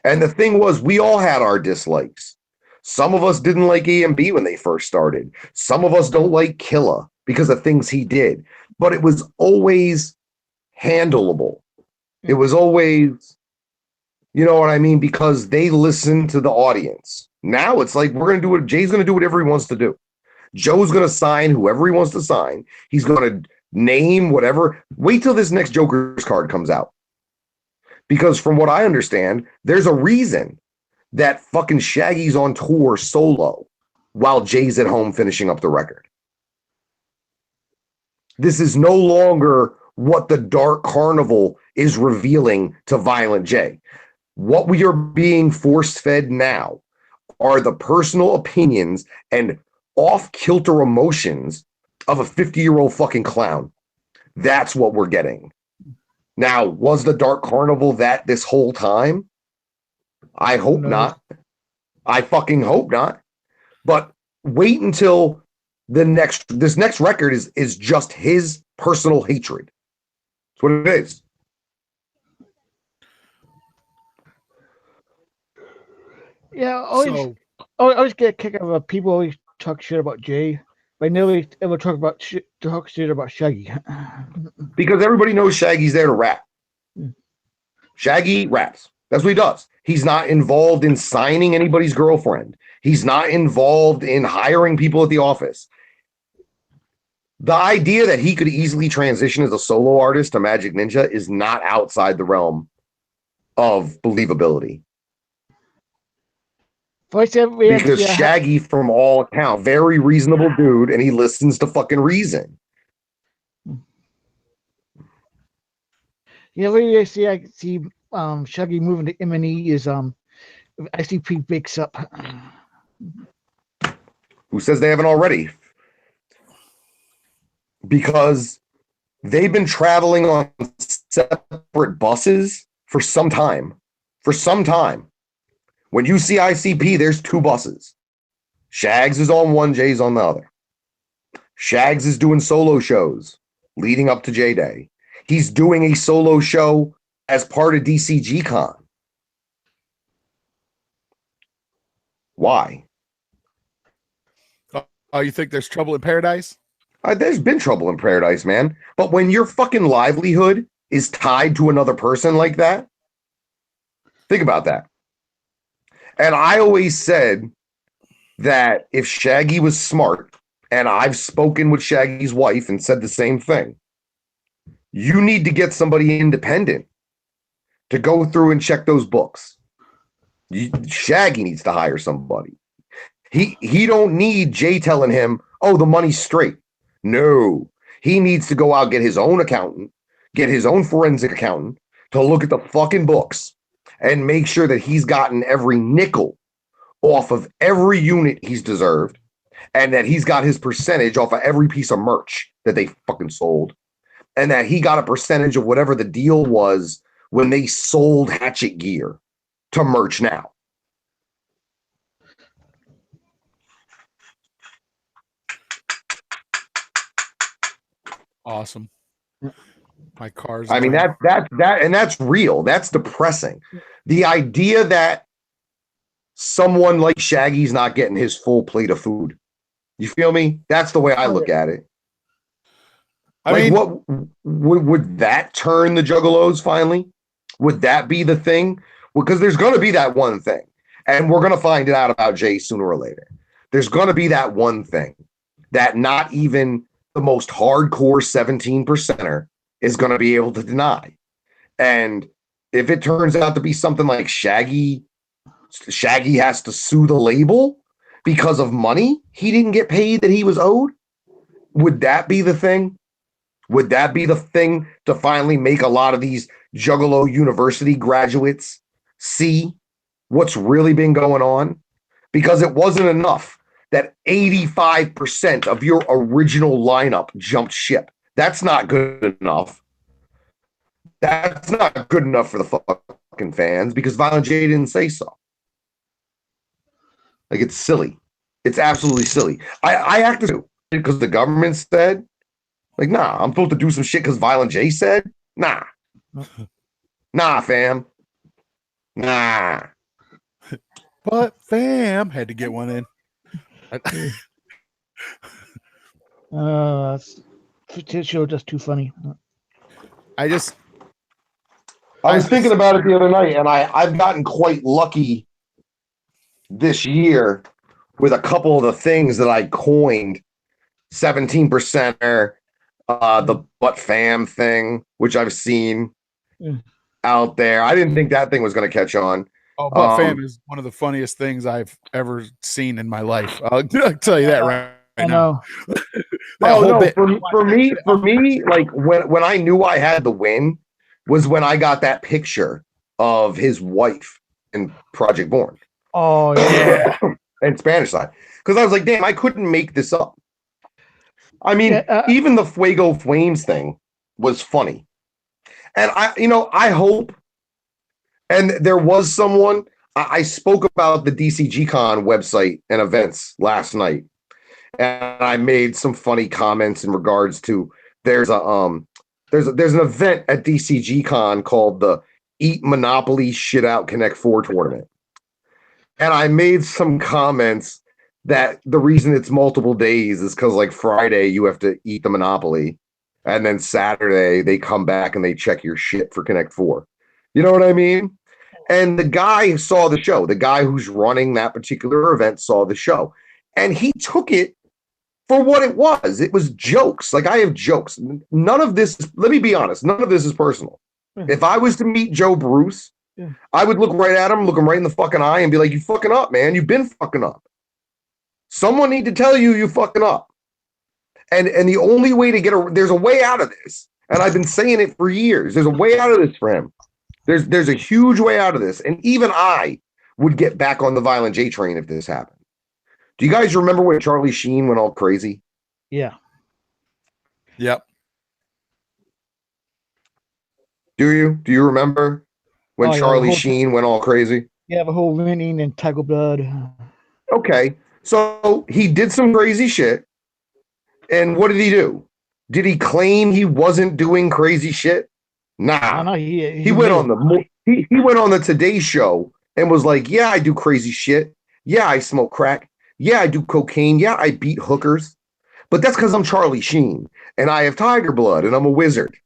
S3: And the thing was, we all had our dislikes. Some of us didn't like A&B when they first started. Some of us don't like Killa because of things he did. But it was always handleable. It was always, you know what I mean? Because they listened to the audience. Now it's like, we're going to do what Jay's going to do whatever he wants to do. Joe's going to sign whoever he wants to sign. He's going to name whatever. Wait till this next Joker's card comes out. Because from what I understand, there's a reason that fucking Shaggy's on tour solo while Jay's at home finishing up the record. This is no longer what the Dark Carnival is revealing to Violent J. What we are being force-fed now are the personal opinions and off-kilter emotions of a 50-year-old fucking clown. That's what we're getting. Now, was the Dark Carnival that this whole time? I hope not. I fucking hope not. But wait until this next record is just his personal hatred. That's what it is.
S1: Yeah, I always get a kick out of people always talk shit about Jay, but I never ever talk shit about Shaggy.
S3: Because everybody knows Shaggy's there to rap. Shaggy raps. That's what he does. He's not involved in signing anybody's girlfriend. He's not involved in hiring people at the office. The idea that he could easily transition as a solo artist to Magic Ninja is not outside the realm of believability. Because Shaggy, from all accounts, very reasonable dude, and he listens to fucking reason.
S1: Yeah, I see Shaggy moving to M&E is ICP breaks up.
S3: Who says they haven't already? Because they've been traveling on separate buses for some time. When you see ICP, there's two buses. Shags is on one, Jay's on the other. Shags is doing solo shows leading up to J-Day. He's doing a solo show as part of DCG Con. Why?
S2: Oh, you think there's trouble in paradise?
S3: There's been trouble in paradise, man. But when your fucking livelihood is tied to another person like that, think about that. And I always said that if Shaggy was smart, and I've spoken with Shaggy's wife and said the same thing, you need to get somebody independent to go through and check those books. Shaggy needs to hire somebody. He don't need Jay telling him, oh, the money's straight. No, he needs to go out, get his own accountant, get his own forensic accountant to look at the fucking books and make sure that he's gotten every nickel off of every unit he's deserved, and that he's got his percentage off of every piece of merch that they fucking sold, and that he got a percentage of whatever the deal was when they sold Hatchet gear to merch now.
S2: Awesome. My car's.
S3: I mean, that's real. That's depressing. The idea that someone like Shaggy's not getting his full plate of food. You feel me? That's the way I look at it.
S2: I
S3: like,
S2: mean,
S3: what would that turn the Juggalos finally? Would that be the thing? Well, because there's going to be that one thing, and we're going to find it out about Jay sooner or later. There's going to be that one thing that not even the most hardcore 17%er is going to be able to deny. And if it turns out to be something like Shaggy has to sue the label because of money he didn't get paid that he was owed, would that be the thing? Would that be the thing to finally make a lot of these Juggalo University graduates see what's really been going on? Because it wasn't enough that 85% of your original lineup jumped ship. That's not good enough. That's not good enough for the fucking fans because Violent J didn't say so. Like, it's silly. It's absolutely silly. I acted because the government said, like, nah, I'm supposed to do some shit because Violent J said? Nah. Nah, fam. Nah.
S2: but fam had to get one in.
S1: This show just too funny.
S3: I was thinking about it the other night, and I've gotten quite lucky this year with a couple of the things that I coined. 17%er, the but fam thing, which I've seen out there. I didn't think that thing was going to catch on.
S2: Oh, but fam is one of the funniest things I've ever seen in my life. I'll tell you that right now.
S3: For me, like when I knew I had the win was when I got that picture of his wife in Project Born.
S1: Oh yeah,
S3: and Spanish side, because I was like, damn, I couldn't make this up. I mean, even the Fuego Flames thing was funny. And I hope, and there was someone, I spoke about the DCG Con website and events last night. And I made some funny comments in regards to there's an event at DCG Con called the Eat Monopoly Shit Out Connect 4 tournament. And I made some comments that the reason it's multiple days is because, like, Friday you have to eat the Monopoly, and then Saturday they come back and they check your shit for Connect 4. You know what I mean? And the guy saw the show. The guy who's running that particular event saw the show, and he took it for what it was. It was jokes. Like, I have jokes. None of this, let me be honest, none of this is personal. If I was to meet Joe Bruce, I would look right at him, look him right in the fucking eye, and be like, you fucking up, man. You've been fucking up. Someone need to tell you you fucking up. And the only way to there's a way out of this. And I've been saying it for years. There's a way out of this for him. There's a huge way out of this. And even I would get back on the Violent J train if this happened. Do you guys remember when Charlie Sheen went all crazy?
S1: Yeah.
S2: Yep.
S3: Do you remember when Charlie Sheen went all crazy?
S1: Yeah, the whole winning and Tiger Blood.
S3: Okay. So he did some crazy shit. And what did he do? Did he claim he wasn't doing crazy shit? Nah.
S1: No,
S3: he went on he went on the Today Show and was like, yeah, I do crazy shit. Yeah, I smoke crack. Yeah, I do cocaine. Yeah, I beat hookers. But that's because I'm Charlie Sheen and I have tiger blood and I'm a wizard.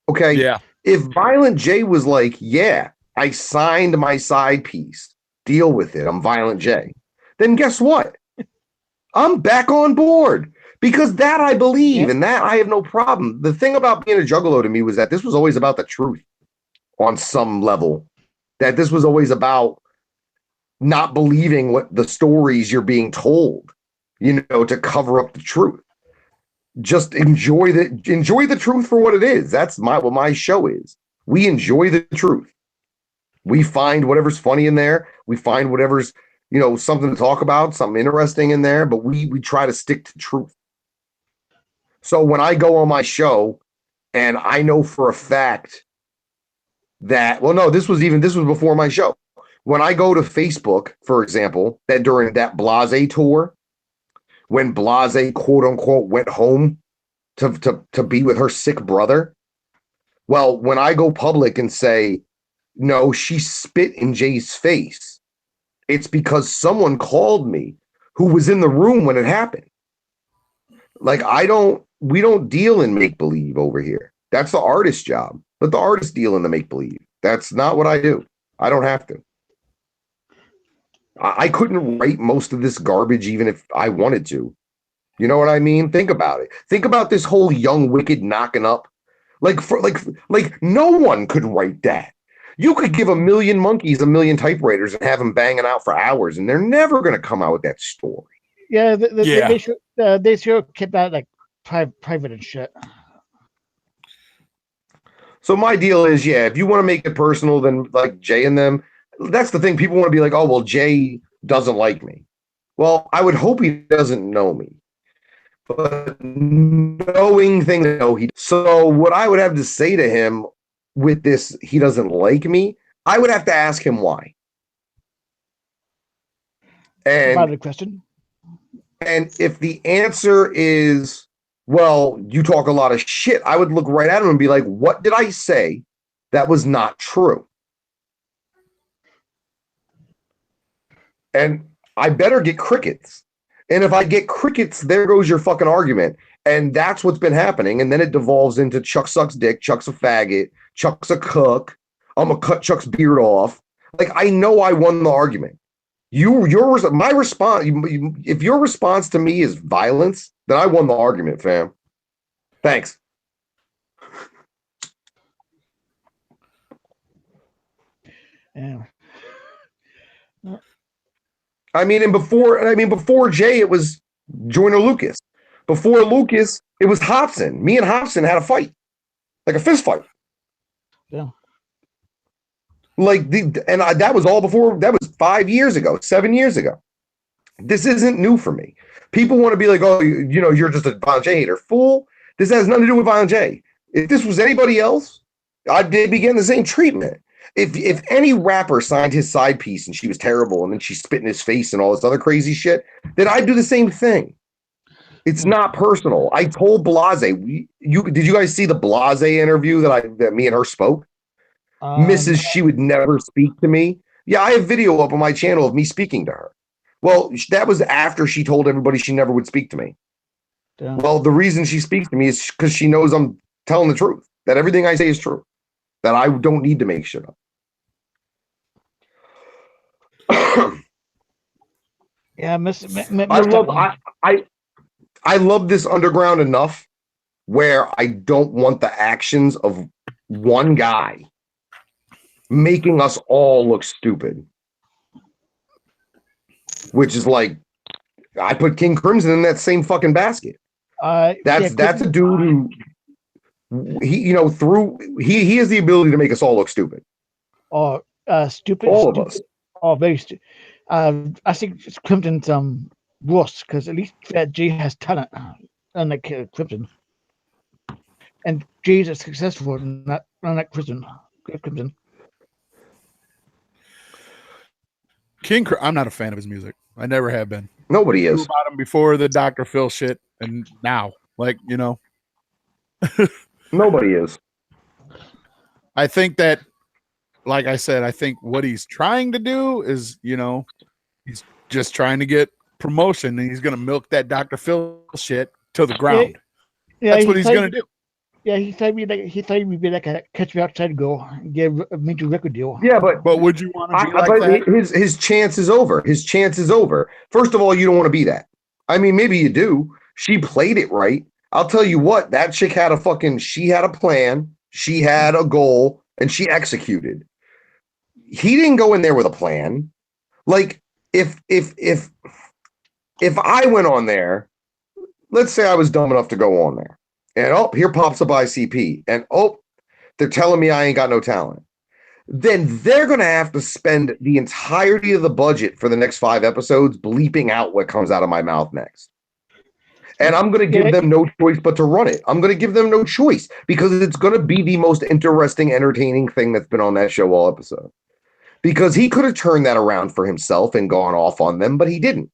S3: Okay.
S2: Yeah.
S3: If Violent J was like, yeah, I signed my side piece, deal with it, I'm Violent J, then guess what? I'm back on board because that I believe and that I have no problem. The thing about being a Juggalo to me was that this was always about the truth on some level, that this was always about not believing what the stories you're being told, to cover up the truth. Just enjoy the truth for what it is. That's what my show is. We enjoy the truth. We find whatever's funny in there. We find whatever's, something to talk about, something interesting in there, but we try to stick to truth. So when I go on my show and I know for a fact that, this was before my show. When I go to Facebook, for example, that during that Blase tour, when Blase, quote unquote, went home to be with her sick brother. Well, when I go public and say, no, she spit in Jay's face, it's because someone called me who was in the room when it happened. Like, I don't deal in make-believe over here. That's the artist's job. Let the artist deal in the make-believe. That's not what I do. I don't have to. I couldn't write most of this garbage even if I wanted to. You know what I mean? Think about it. Think about this whole young wicked knocking up. Like no one could write that. You could give a million monkeys a million typewriters and have them banging out for hours, and they're never going to come out with that story.
S1: Yeah, they should keep that like private and shit.
S3: So my deal is, yeah, if you want to make it personal, then like Jay and them, that's the thing. People want to be like, oh, well, Jay doesn't like me. Well, I would hope he doesn't know me. But knowing things, so what I would have to say to him with this, he doesn't like me, I would have to ask him why. And
S1: the question.
S3: And if the answer is, well, you talk a lot of shit, I would look right at him and be like, what did I say that was not true? And I better get crickets. And if I get crickets, there goes your fucking argument. And that's what's been happening. And then it devolves into Chuck sucks dick, Chuck's a faggot, Chuck's a cook, I'm gonna cut Chuck's beard off. Like, I know I won the argument. My response, if your response to me is violence, then I won the argument, fam. Thanks.
S1: Yeah.
S3: Before Jay, it was Joyner Lucas. Before Lucas, it was Hobson. Me and Hobson had a fight, like a fist fight.
S1: Yeah.
S3: That was all before. That was 5 years ago, 7 years ago. This isn't new for me. People want to be like, oh, you're just a Violent J hater. Fool. This has nothing to do with Violent J. If this was anybody else, I'd be getting the same treatment. If any rapper signed his side piece and she was terrible and then she spit in his face and all this other crazy shit, then I'd do the same thing. It's not personal. I told Blase. Did you guys see the Blase interview that me and her spoke? Mrs. She would never speak to me. Yeah, I have video up on my channel of me speaking to her. Well, that was after she told everybody she never would speak to me.
S1: Damn.
S3: Well, the reason she speaks to me is because she knows I'm telling the truth, that everything I say is true, that I don't need to make shit up.
S1: Yeah,
S3: I love this underground enough where I don't want the actions of one guy making us all look stupid. Which is like, I put King Crimson in that same fucking basket. That's a dude who he has the ability to make us all look stupid.
S1: Stupid.
S3: All of us.
S1: Oh, very stupid. I think Crimson's worse because at least Jay has talent, unlike Crimson. And Jay's is successful, not unlike Crimson.
S2: I'm not a fan of his music. I never have been.
S3: Nobody is.
S2: I knew about him before the Dr. Phil shit, and now,
S3: Nobody is.
S2: I think that, like I said, I think what he's trying to do is, he's just trying to get promotion, and he's going to milk that Dr. Phil shit to the ground.
S1: Yeah,
S2: that's what he's going to do.
S1: Yeah, he thought he'd be like a Catch Me Outside girl and get a major record deal.
S3: Yeah, but
S2: would you want to be like that?
S3: His chance is over. His chance is over. First of all, you don't want to be that. I mean, maybe you do. She played it right. I'll tell you what, that chick had she had a plan, she had a goal, and she executed. He didn't go in there with a plan. Like, if I went on there, let's say I was dumb enough to go on there. And here pops up ICP. And they're telling me I ain't got no talent. Then they're going to have to spend the entirety of the budget for the next 5 episodes bleeping out what comes out of my mouth next. And I'm going to give them no choice but to run it. I'm going to give them no choice because it's going to be the most interesting, entertaining thing that's been on that show all episode. Because he could have turned that around for himself and gone off on them, but he didn't.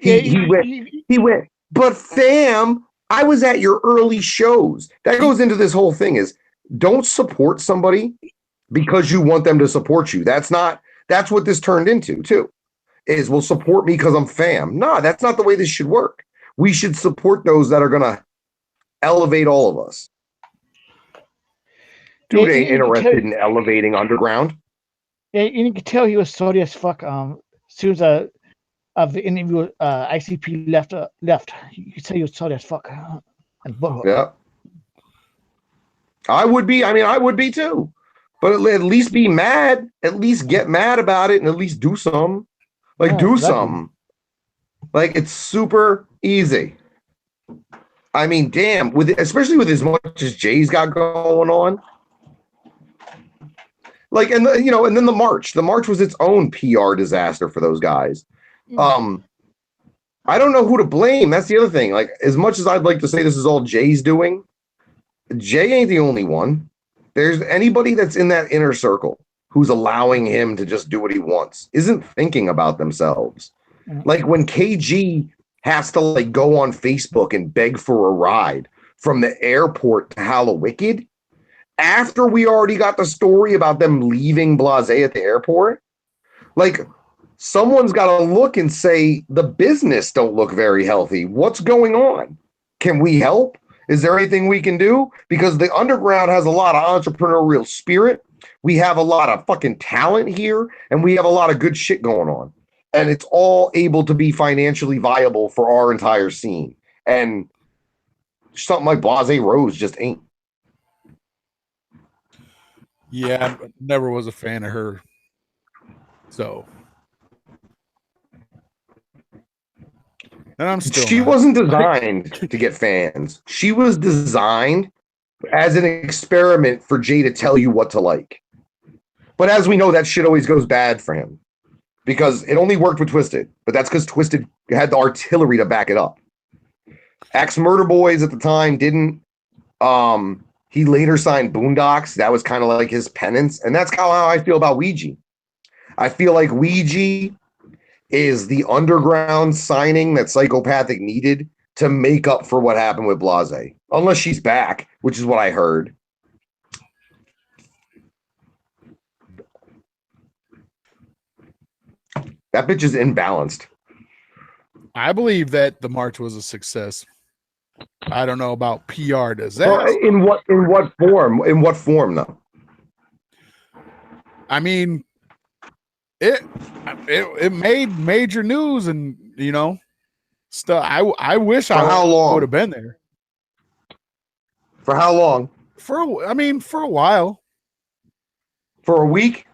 S3: He went, but fam, I was at your early shows. That goes into this whole thing is don't support somebody because you want them to support you. That's what this turned into too, is well, support me because I'm fam. Nah, that's not the way this should work. We should support those that are going to elevate all of us. Dude
S1: Yeah,
S3: ain't
S1: you can
S3: interested in elevating underground.
S1: Yeah, you can tell he was salty as fuck. As soon as of the interview, ICP left. You could tell he was salty as fuck. And butthurt.
S3: Yeah. I would be. I mean, I would be too. But at least be mad. At least get mad about it and at least do something. Like,
S1: Yeah,
S3: do
S1: exactly.
S3: something. Like, it's super easy. I mean, damn, especially with as much as Jay's got going on. Like, and and then the march. The march was its own PR disaster for those guys. I don't know who to blame. That's the other thing. Like, as much as I'd like to say this is all Jay's doing, Jay ain't the only one. There's anybody that's in that inner circle who's allowing him to just do what he wants, isn't thinking about themselves. Like when KG has to like go on Facebook and beg for a ride from the airport to Hallowicked, after we already got the story about them leaving Blase at the airport, like someone's got to look and say the business don't look very healthy. What's going on? Can we help? Is there anything we can do? Because the underground has a lot of entrepreneurial spirit. We have a lot of fucking talent here, and we have a lot of good shit going on. And it's all able to be financially viable for our entire scene. And something like Blase Rose just ain't.
S2: Yeah, I never was a fan of her. So. And I'm still
S3: She
S2: not.
S3: wasn't designed to get fans. She was designed as an experiment for Jay to tell you what to like. But as we know, that shit always goes bad for him because it only worked with Twisted. But that's because Twisted had the artillery to back it up. Axe Murder Boys at the time didn't. He later signed Boondocks. That was kind of like his penance. And that's kind of how I feel about Ouija. I feel like Ouija is the underground signing that Psychopathic needed to make up for what happened with Blase. Unless she's back, which is what I heard. That bitch is imbalanced.
S2: I believe that the march was a success. I don't know about PR disaster.
S3: In what form? In what form though?
S2: I mean, it made major news and stuff. I wish
S3: For how long?
S2: would have been there.
S3: For how long?
S2: For a while.
S3: For a week?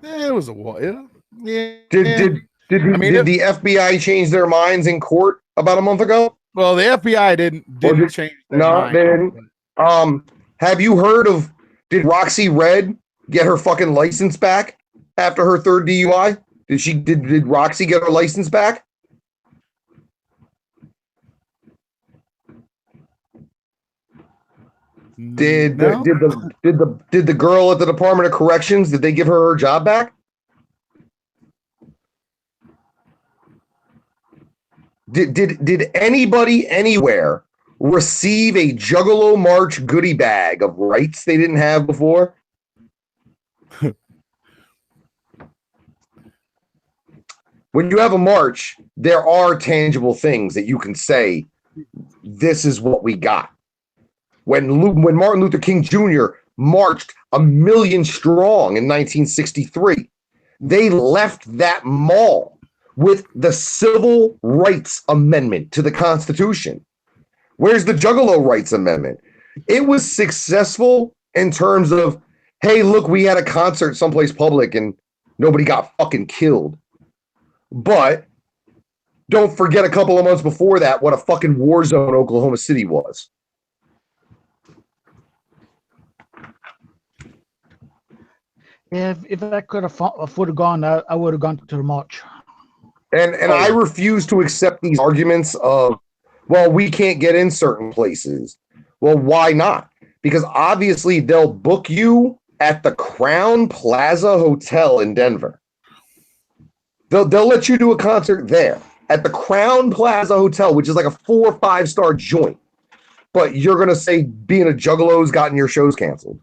S2: It was a while. Yeah.
S3: Did the FBI change their minds in court about a month ago?
S2: Well, the FBI didn't change their mind.
S3: No, they didn't. Have you heard of? Did Roxy Red get her fucking license back after her third DUI? Did Roxy get her license back? Did the girl at the Department of Corrections, did they give her job back? Did anybody anywhere receive a Juggalo March goodie bag of rights they didn't have before? When you have a march, there are tangible things that you can say, this is what we got. When Martin Luther King Jr. marched 1 million strong in 1963, they left that mall with the Civil Rights Amendment to the Constitution. Where's the Juggalo Rights Amendment? It was successful in terms of, hey, look, we had a concert someplace public and nobody got fucking killed. But don't forget a couple of months before that what a fucking war zone Oklahoma City was.
S1: Yeah, if I could afford to gone, I would have gone to the march.
S3: And I refuse to accept these arguments of, well, we can't get in certain places. Well, why not? Because obviously they'll book you at the Crown Plaza Hotel in Denver. They'll let you do a concert there at the Crown Plaza Hotel, which is like a 4 or 5 star joint. But you're going to say being a Juggalo's gotten your shows canceled.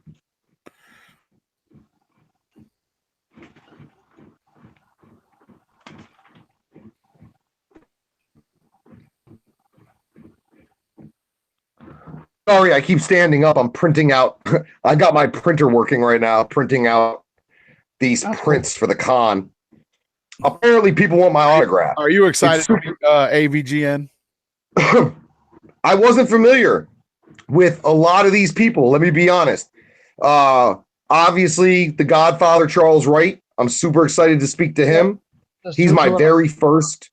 S3: Sorry, I keep standing up. I'm printing out. I got my printer working right now, printing out these prints for the con. Apparently, people want my autograph.
S2: Are you excited to meet AVGN?
S3: I wasn't familiar with a lot of these people. Let me be honest. Obviously, the Godfather Charles Wright. I'm super excited to speak to him. He's my very first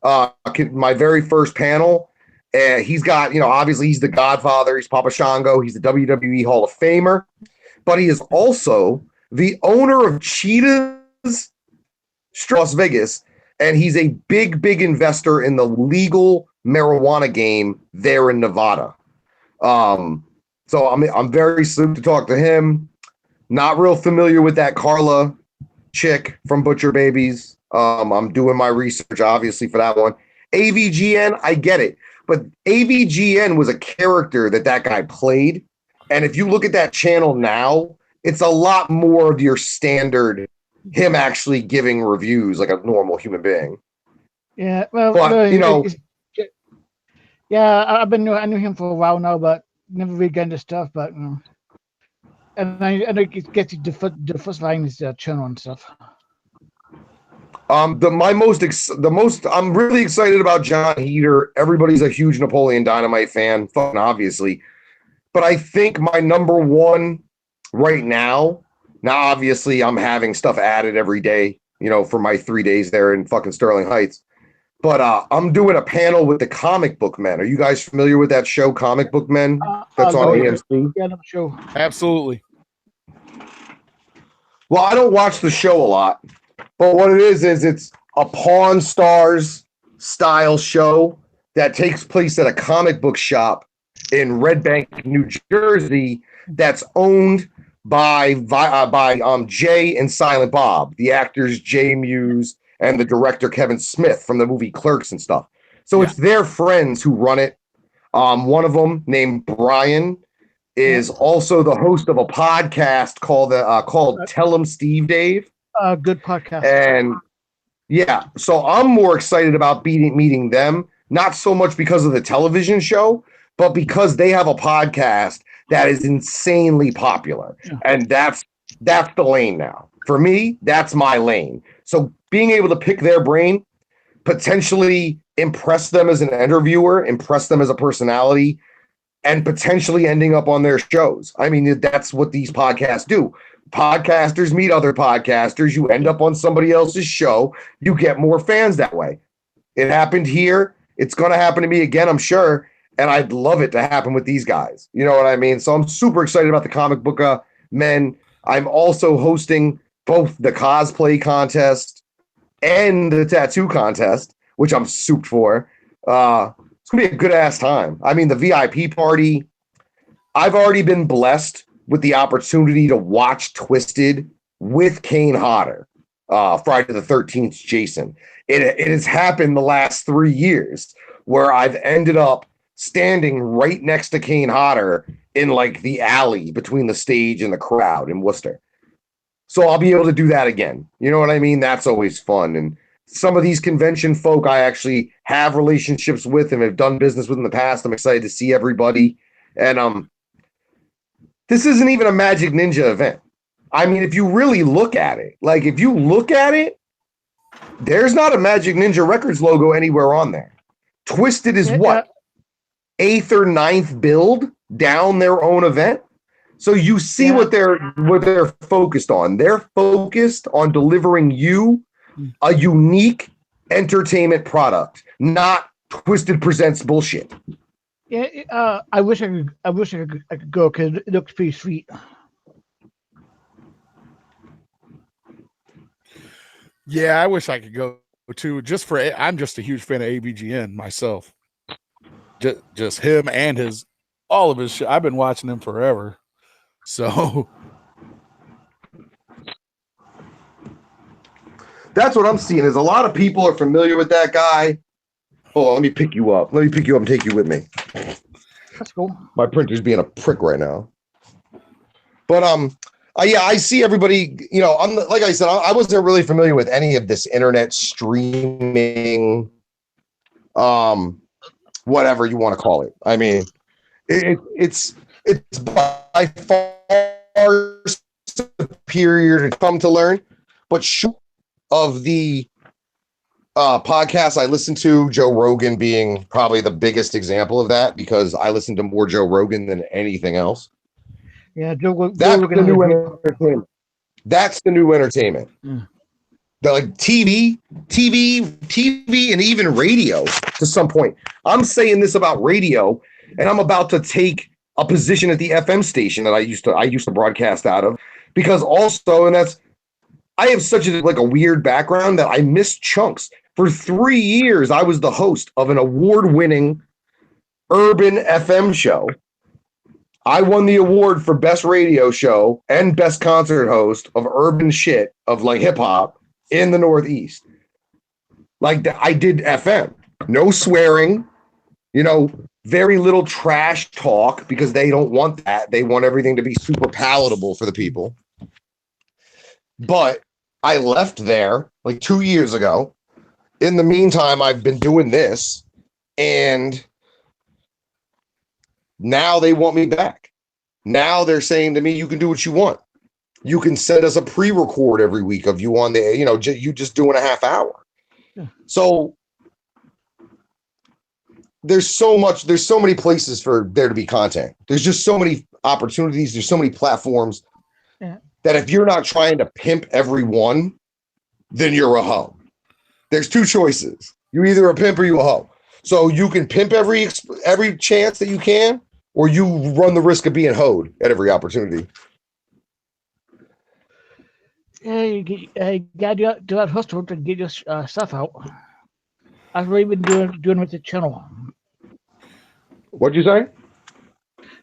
S3: panel. He's got, obviously he's the Godfather. He's Papa Shango. He's the WWE Hall of Famer, but he is also the owner of Cheetah's Las Vegas, and he's a big, big investor in the legal marijuana game there in Nevada. So I'm very stoked to talk to him. Not real familiar with that Carla chick from Butcher Babies. I'm doing my research, obviously, for that one. AVGN, I get it. But AVGN was a character that guy played. And if you look at that channel now, it's a lot more of your standard, him actually giving reviews like a normal human being.
S1: Yeah, well,
S3: but,
S1: I knew him for a while now, but never really got into stuff. But and I know it gets the first line is channel and stuff.
S3: I'm really excited about John Heater. Everybody's a huge Napoleon Dynamite fan, fucking obviously. But I think my number one right now obviously I'm having stuff added every day, for my 3 days there in fucking Sterling Heights. But I'm doing a panel with the Comic Book Men. Are you guys familiar with that show, Comic Book Men? That's on AMC.
S1: Yeah, no, show.
S2: Absolutely.
S3: Well, I don't watch the show a lot, but what it is it's a Pawn Stars style show that takes place at a comic book shop in Red Bank, New Jersey, that's owned by Jay and Silent Bob, the actors Jay Muse and the director Kevin Smith from the movie Clerks and stuff. So it's their friends who run it. One of them, named Brian, is also the host of a podcast called Tell 'em Steve Dave.
S1: Good podcast.
S3: And yeah, so I'm more excited about meeting them, not so much because of the television show, but because they have a podcast that is insanely popular. Yeah. And that's the lane now. For me, that's my lane. So being able to pick their brain, potentially impress them as an interviewer, impress them as a personality, and potentially ending up on their shows. I mean, that's what these podcasts do. Podcasters meet other podcasters. You end up on somebody else's show. You get more fans that way. It happened here. It's going to happen to me again, I'm sure. And I'd love it to happen with these guys. You know what I mean? So I'm super excited about the Comic Book Men. I'm also hosting both the cosplay contest and the tattoo contest, which I'm souped for. It's going to be a good-ass time. I mean, the VIP party, I've already been blessed with the opportunity to watch Twisted with Kane Hodder, Friday the 13th Jason. It has happened the last 3 years where I've ended up standing right next to Kane Hodder in like the alley between the stage and the crowd in Worcester. So I'll be able to do that again. You know what I mean? That's always fun. And some of these convention folk I actually have relationships with and have done business with in the past. I'm excited to see everybody. And this isn't even a Magic Ninja event. I mean, if you really look at it, there's not a Magic Ninja Records logo anywhere on there. Twisted is what? 8th or 9th build down their own event. So you see what they're focused on. They're focused on delivering you a unique entertainment product, not Twisted Presents bullshit.
S1: Yeah, I wish I could go because it looks pretty sweet.
S2: Yeah, I wish I could go too. I'm just a huge fan of AVGN myself. Just him and all of his shit. I've been watching him forever. So
S3: that's what I'm seeing is a lot of people are familiar with that guy. Hold on, let me pick you up. Let me pick you up and take you with me.
S1: That's cool.
S3: My printer's being a prick right now. But I see everybody, like I said, I wasn't really familiar with any of this internet streaming, whatever you want to call it. I mean, It's by far superior to come to learn, but short of the podcasts I listen to, Joe Rogan being probably the biggest example of that, because I listen to more Joe Rogan than anything else.
S1: Yeah, Joe
S3: That's
S1: Rogan
S3: the
S1: has a
S3: new
S1: great.
S3: entertainment. That's the new entertainment.
S1: Mm.
S3: The like TV, and even radio to some point. I'm saying this about radio, and I'm about to take a position at the FM station that I used to broadcast out of, because also, and that's, I have such a weird background that I missed chunks. For 3 years, I was the host of an award-winning urban FM show. I won the award for best radio show and best concert host of urban shit of like hip hop in the Northeast. Like I did FM, no swearing, very little trash talk, because they don't want that. They want everything to be super palatable for the people. But I left there like 2 years ago. In the meantime, I've been doing this, and now they want me back. Now they're saying to me, you can do what you want. You can send us a pre-record every week of you on the, you just doing a half hour. Yeah. So there's so many places for there to be content. There's just so many opportunities. There's so many platforms that if you're not trying to pimp every one, then you're a hoe. There's two choices. You're either a pimp or you a hoe. So you can pimp every chance that you can, or you run the risk of being hoed at every opportunity.
S1: Yeah, you got to do that hustle to get your stuff out. That's what we've been doing with the channel.
S3: What'd you say?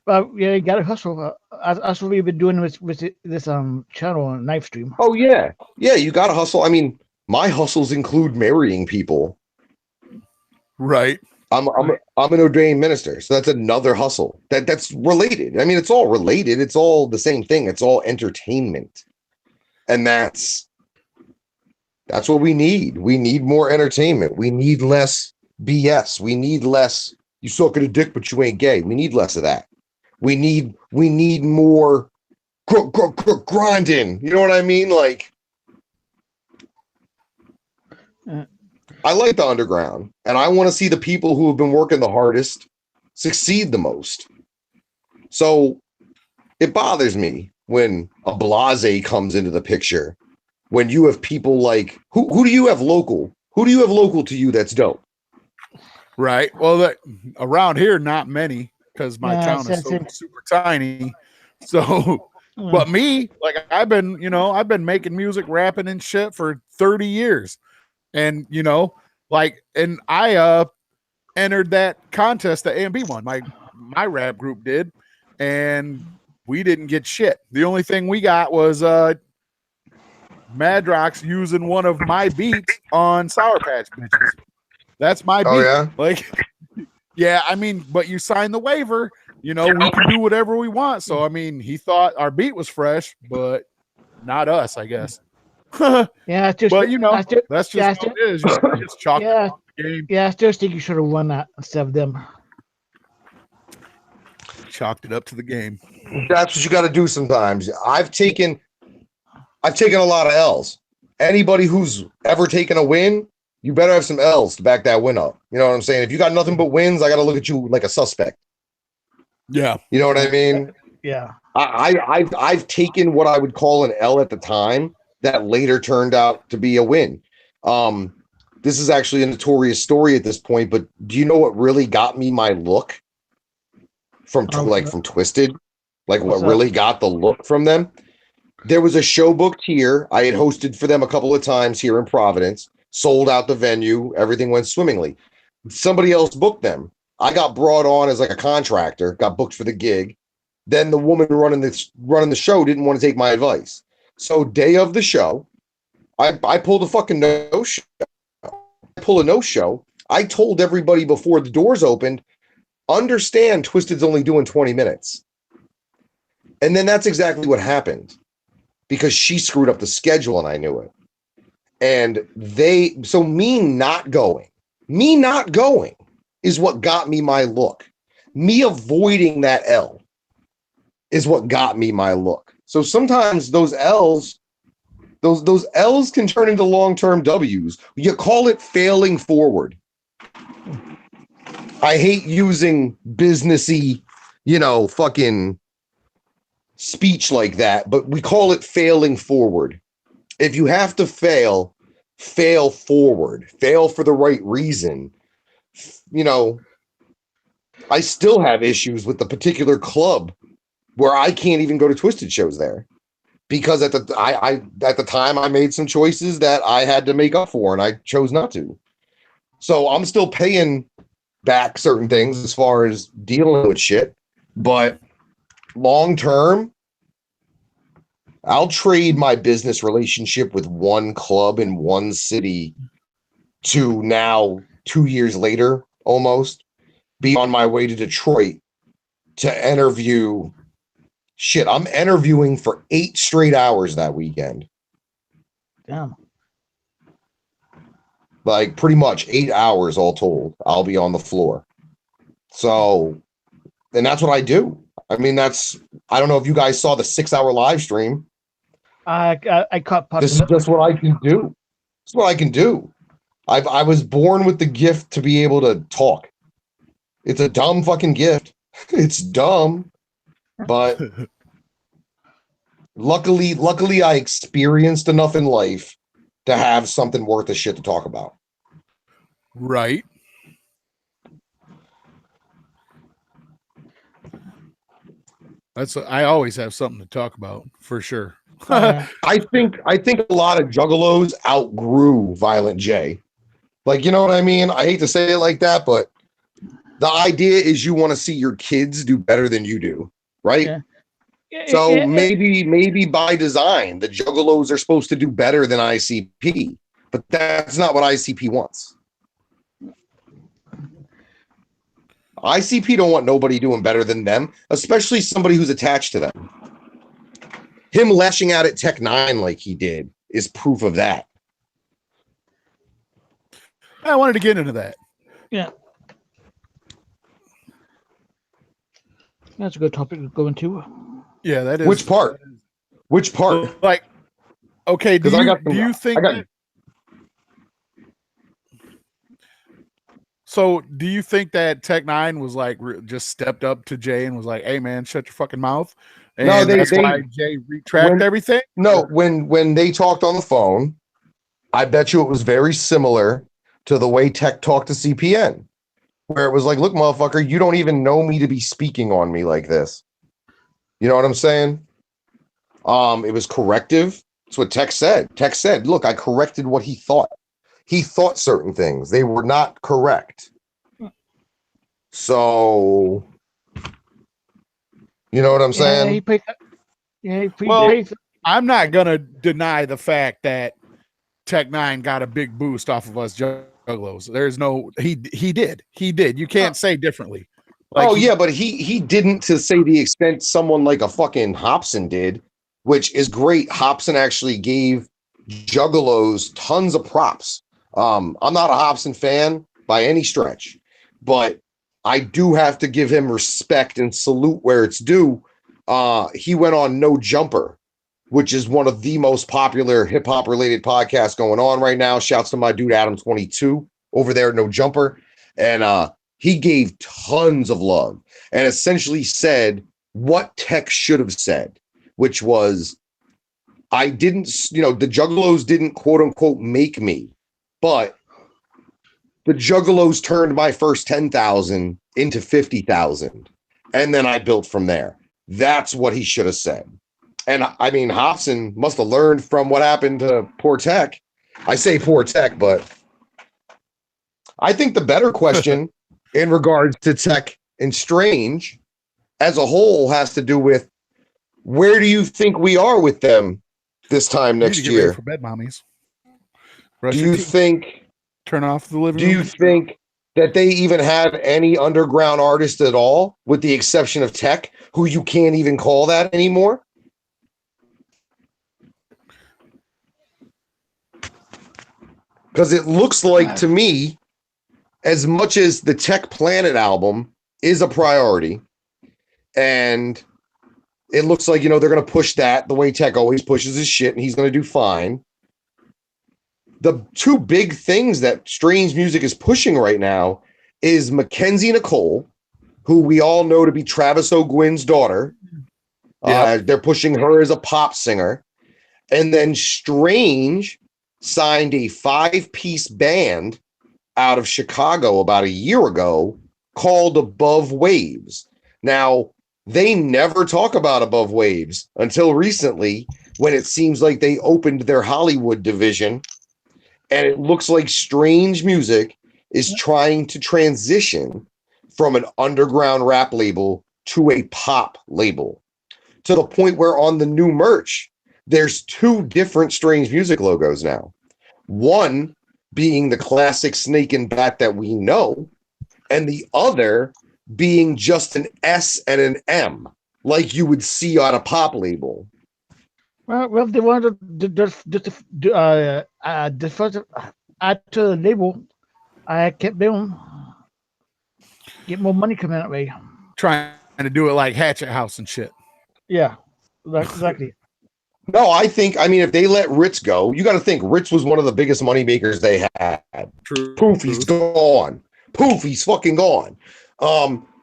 S1: Yeah, you got to hustle. That's what we've been doing with this channel on Knife Stream.
S3: Oh yeah, you got to hustle. I mean, my hustles include marrying people.
S2: Right.
S3: I'm an ordained minister, so that's another hustle. That's related. I mean, it's all related. It's all the same thing. It's all entertainment, and that's what we need. We need more entertainment. We need less BS. We need less. You sucking a dick, but you ain't gay. We need less of that. We need more grinding. You know what I mean? Like. I like the underground, and I want to see the people who have been working the hardest succeed the most. So it bothers me when a blase comes into the picture, when you have people like, who do you have local? Who do you have local to you that's dope?
S2: Right. Well, around here, not many, because my town is so super tiny. So, but me, like I've been making music, rapping and shit for 30 years. And, and I entered that contest that A&B won. My rap group did, and we didn't get shit. The only thing we got was Madrox using one of my beats on Sour Patch Bitches. That's my beat.
S3: Oh, yeah?
S2: Like, yeah, I mean, but you sign the waiver, we can do whatever we want. So, I mean, he thought our beat was fresh, but not us, I guess.
S1: Yeah, it's just,
S2: but that's just how it is. It's chalked up the game.
S1: Yeah, I still think you should have won that instead of them.
S2: Chalked it up to the game.
S3: That's what you got to do sometimes. I've taken a lot of L's. Anybody who's ever taken a win, you better have some L's to back that win up. You know what I'm saying? If you got nothing but wins, I got to look at you like a suspect.
S2: Yeah.
S3: You know what I mean?
S1: Yeah.
S3: I've taken what I would call an L at the time that later turned out to be a win. This is actually a notorious story at this point, but do you know what really got me my look from Twisted? Like what really got the look from them? There was a show booked here. I had hosted for them a couple of times here in Providence, sold out the venue. Everything went swimmingly. Somebody else booked them. I got brought on as like a contractor, got booked for the gig. Then the woman running the show didn't want to take my advice. So day of the show, I pulled a fucking no-show. I told everybody before the doors opened, understand Twisted's only doing 20 minutes. And then that's exactly what happened, because she screwed up the schedule and I knew it. And me not going is what got me my look. Me avoiding that L is what got me my look. So sometimes those L's can turn into long-term W's. You call it failing forward. I hate using businessy, fucking speech like that, but we call it failing forward. If you have to fail, fail forward. Fail for the right reason. I still have issues with the particular club where I can't even go to Twisted shows there because at the time I made some choices that I had to make up for, and I chose not to. So I'm still paying back certain things as far as dealing with shit, but long term, I'll trade my business relationship with one club in one city to now 2 years later, almost be on my way to Detroit to interview. Shit, I'm interviewing for 8 straight hours that weekend.
S1: Damn.
S3: Like pretty much 8 hours all told. I'll be on the floor. So, and that's what I do. I mean, I don't know if you guys saw the 6-hour live stream.
S1: I caught part
S3: This
S1: of
S3: is just what I can do. It's what I can do. I was born with the gift to be able to talk. It's a dumb fucking gift. It's dumb, but luckily I experienced enough in life to have something worth a shit to talk about.
S2: Right. I always have something to talk about for sure.
S3: I think a lot of juggalos outgrew Violent J. Like, you know what I mean? I hate to say it like that, but the idea is you want to see your kids do better than you do, right?
S1: Yeah.
S3: So maybe by design, the juggalos are supposed to do better than ICP, but that's not what ICP wants. ICP don't want nobody doing better than them, especially somebody who's attached to them. Him lashing out at Tech 9 like he did is proof of that.
S2: I wanted to get into that.
S1: Yeah. That's a good topic to go into.
S2: Yeah, that is.
S3: Which part? Which part?
S2: Like, okay, do you think do you think that Tech 9 was like just stepped up to Jay and was like, "Hey man, shut your fucking mouth"? And
S3: no,
S2: that's why Jay retracted everything?
S3: No, when they talked on the phone, I bet you it was very similar to the way Tech talked to CPN, where it was like, "Look, motherfucker, you don't even know me to be speaking on me like this." You know what I'm saying? It was corrective. That's what Tech said. Tech said, "Look, I corrected what he thought. He thought certain things. They were not correct." So, you know what I'm saying?
S2: I'm not gonna deny the fact that Tech 9 got a big boost off of us Juggalos. There's no he did. You can't say differently.
S3: Like but he didn't to say the extent someone like a fucking Hobson did, which is great. Hobson actually gave Juggalos tons of props. I'm not a Hobson fan by any stretch, but I do have to give him respect and salute where it's due. He went on No Jumper, which is one of the most popular hip hop related podcasts going on right now. Shouts to my dude Adam22 over there at No Jumper. And he gave tons of love and essentially said what Tech should have said, which was, I didn't, the Juggalos didn't quote unquote make me, but the Juggalos turned my first 10,000 into 50,000. And then I built from there. That's what he should have said. And I mean, Hobson must have learned from what happened to poor Tech. I say poor Tech, but I think the better question in regards to Tech and Strange as a whole has to do with, where do you think we are with them this time next year?
S2: For bed, mommies.
S3: Do you think
S2: turn off the living room?
S3: Do you think that they even have any underground artists at all, with the exception of Tech, who you can't even call that anymore? Because it looks like to me, as much as the Tech Planet album is a priority, and it looks like, they're going to push that the way Tech always pushes his shit, and he's going to do fine. The two big things that Strange Music is pushing right now is Mackenzie Nicole, who we all know to be Travis O'Gwyn's daughter.
S2: Yep.
S3: They're pushing her as a pop singer. And then Strange signed a 5-piece band out of Chicago about a year ago called Above Waves. Now, they never talk about Above Waves until recently, when it seems like they opened their Hollywood division, and it looks like Strange Music is trying to transition from an underground rap label to a pop label, to the point where on the new merch, there's 2 different Strange Music logos now. One being the classic snake and bat that we know, and the other being just an S and an M, like you would see on a pop label.
S1: Well, they wanted to add to the label. I kept them get more money coming that way.
S2: Trying to do it like Hatchet House and shit.
S1: Yeah, exactly.
S3: No, I mean, if they let Ritz go, you got to think Ritz was one of the biggest money makers they had.
S2: True.
S3: Poof, he's gone. Poof, he's fucking gone.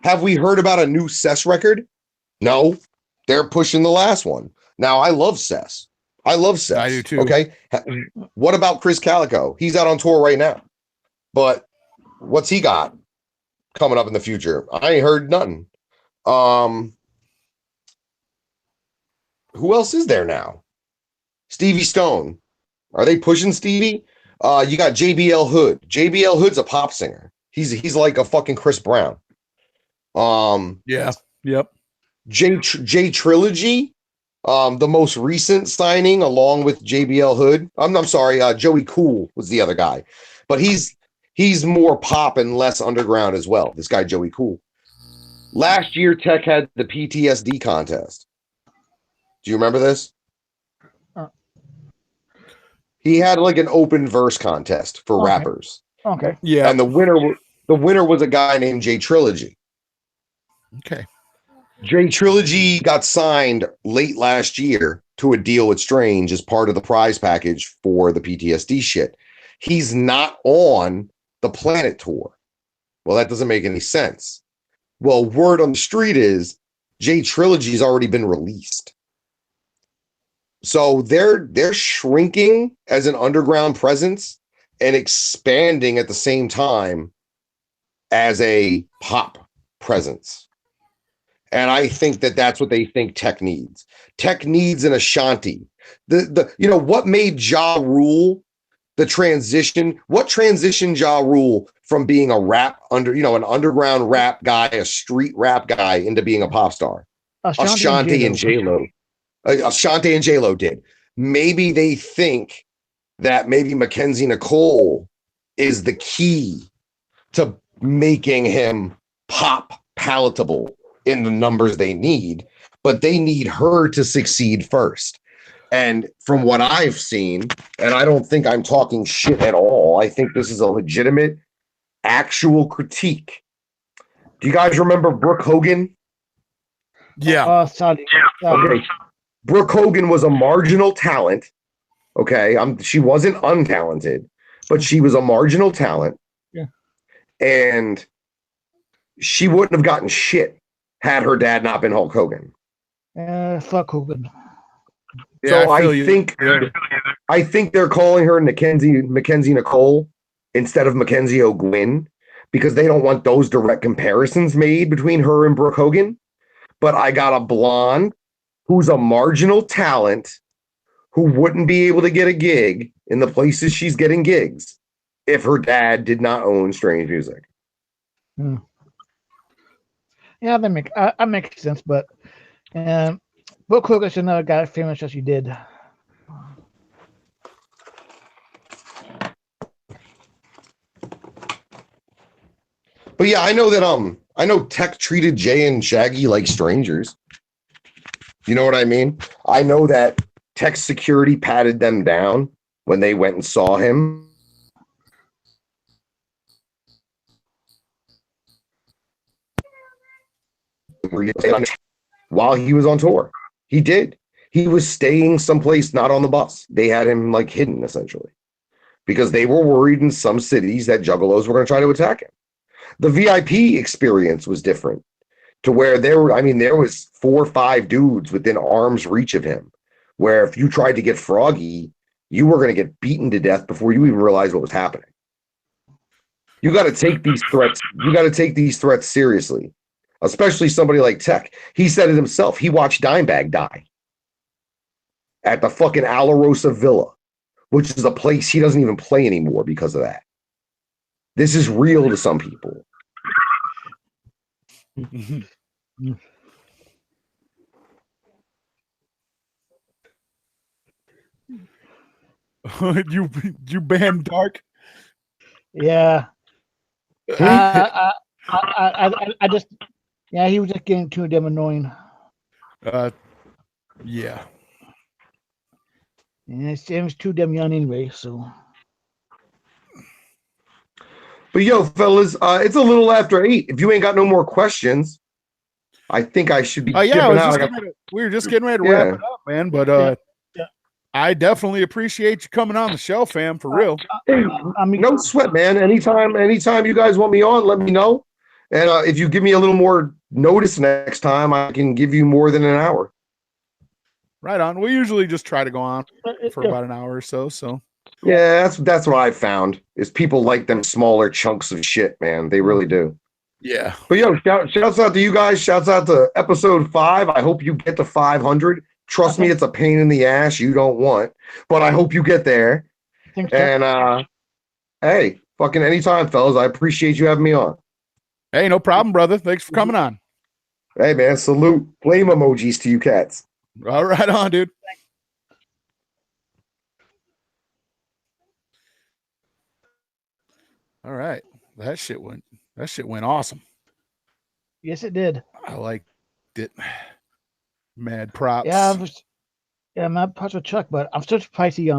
S3: Have we heard about a new Cess record? No, they're pushing the last one. Now, I love Cess. I do too. Okay. What about Chris Calico? He's out on tour right now. But what's he got coming up in the future? I ain't heard nothing. Who else is there now? Stevie Stone. Are they pushing Stevie? You got JBL Hood. JBL Hood's a pop singer. He's like a fucking Chris Brown.
S2: Yeah. Yep.
S3: J Trilogy, the most recent signing along with JBL Hood. I'm sorry, Joey Cool was the other guy. But he's more pop and less underground as well. This guy Joey Cool. Last year Tech had the PTSD contest. Do you remember this? He had like an open verse contest for rappers.
S1: Okay.
S3: Yeah. And the winner was a guy named J Trilogy.
S2: Okay.
S3: J Trilogy got signed late last year to a deal with Strange as part of the prize package for the PTSD shit. He's not on the Planet Tour. Well, that doesn't make any sense. Well, word on the street is J Trilogy's already been released. So they're shrinking as an underground presence and expanding at the same time as a pop presence. And I think that that's what they think Tech needs. Tech needs an Ashanti. What made Ja Rule the transition? What transitioned Ja Rule from being a an underground rap guy, a street rap guy, into being a pop star? Ashanti and J-Lo. Ashanti and J-Lo did. Maybe they think that maybe Mackenzie Nicole is the key to making him pop palatable in the numbers they need, but they need her to succeed first. And from what I've seen, and I don't think I'm talking shit at all, I think this is a legitimate, actual critique. Do you guys remember Brooke Hogan?
S2: Yeah.
S1: Sorry.
S3: Okay. Brooke Hogan was a marginal talent. Okay. She wasn't untalented, but she was a marginal talent.
S1: Yeah.
S3: And she wouldn't have gotten shit had her dad not been Hulk Hogan.
S1: Fuck Hogan.
S3: Yeah, so I think they're calling her Mackenzie Nicole instead of Mackenzie O'Gwyn because they don't want those direct comparisons made between her and Brooke Hogan. But I got a blonde who's a marginal talent who wouldn't be able to get a gig in the places she's getting gigs if her dad did not own Strange Music.
S1: Yeah, that makes sense, but Brooke Hogan should never got famous as she did.
S3: But yeah, I know that I know Tech treated Jay and Shaggy like strangers. You know what I mean? I know that Tech security patted them down when they went and saw him. while he was on tour. He did. He was staying someplace not on the bus. They had him like hidden essentially because they were worried in some cities that juggalos were going to try to attack him. The VIP experience was different to where there was 4 or 5 dudes within arm's reach of him, where if you tried to get froggy, you were going to get beaten to death before you even realized what was happening. You got to take these threats. You got to take these threats seriously, especially somebody like Tech. He said it himself. He watched Dimebag die at the fucking Alarosa Villa, which is a place he doesn't even play anymore because of that. This is real to some people.
S2: you banned Dark?
S1: Yeah. I just, yeah, he was just getting too damn annoying.
S2: Yeah.
S1: And it was too damn young anyway, so.
S3: But yo, fellas, it's a little after 8. If you ain't got no more questions, I think I should be
S2: yeah,
S3: dipping out.
S2: We were just getting ready to wrap it up, man. But I definitely appreciate you coming on the show, fam, for real.
S3: Hey, no sweat, man. Anytime you guys want me on, let me know. And if you give me a little more notice next time, I can give you more than an hour.
S2: Right on. We usually just try to go on for about an hour or so. So
S3: yeah, that's what I've found is people like them smaller chunks of shit, man. They really do.
S2: Yeah.
S3: But yo, shouts out to you guys. Shouts out to episode 5. I hope you get to 500. Trust me, it's a pain in the ass you don't want, but I hope you get there. And hey, fucking anytime, fellas. I appreciate you having me on.
S2: Hey, no problem, brother. Thanks for coming on.
S3: Hey, man, salute. Flame emojis to you cats.
S2: All right on, dude. All right. That shit went awesome.
S1: Yes, it did.
S2: I liked it. Mad props.
S1: Yeah, mad props with Chuck, but I'm still surprised he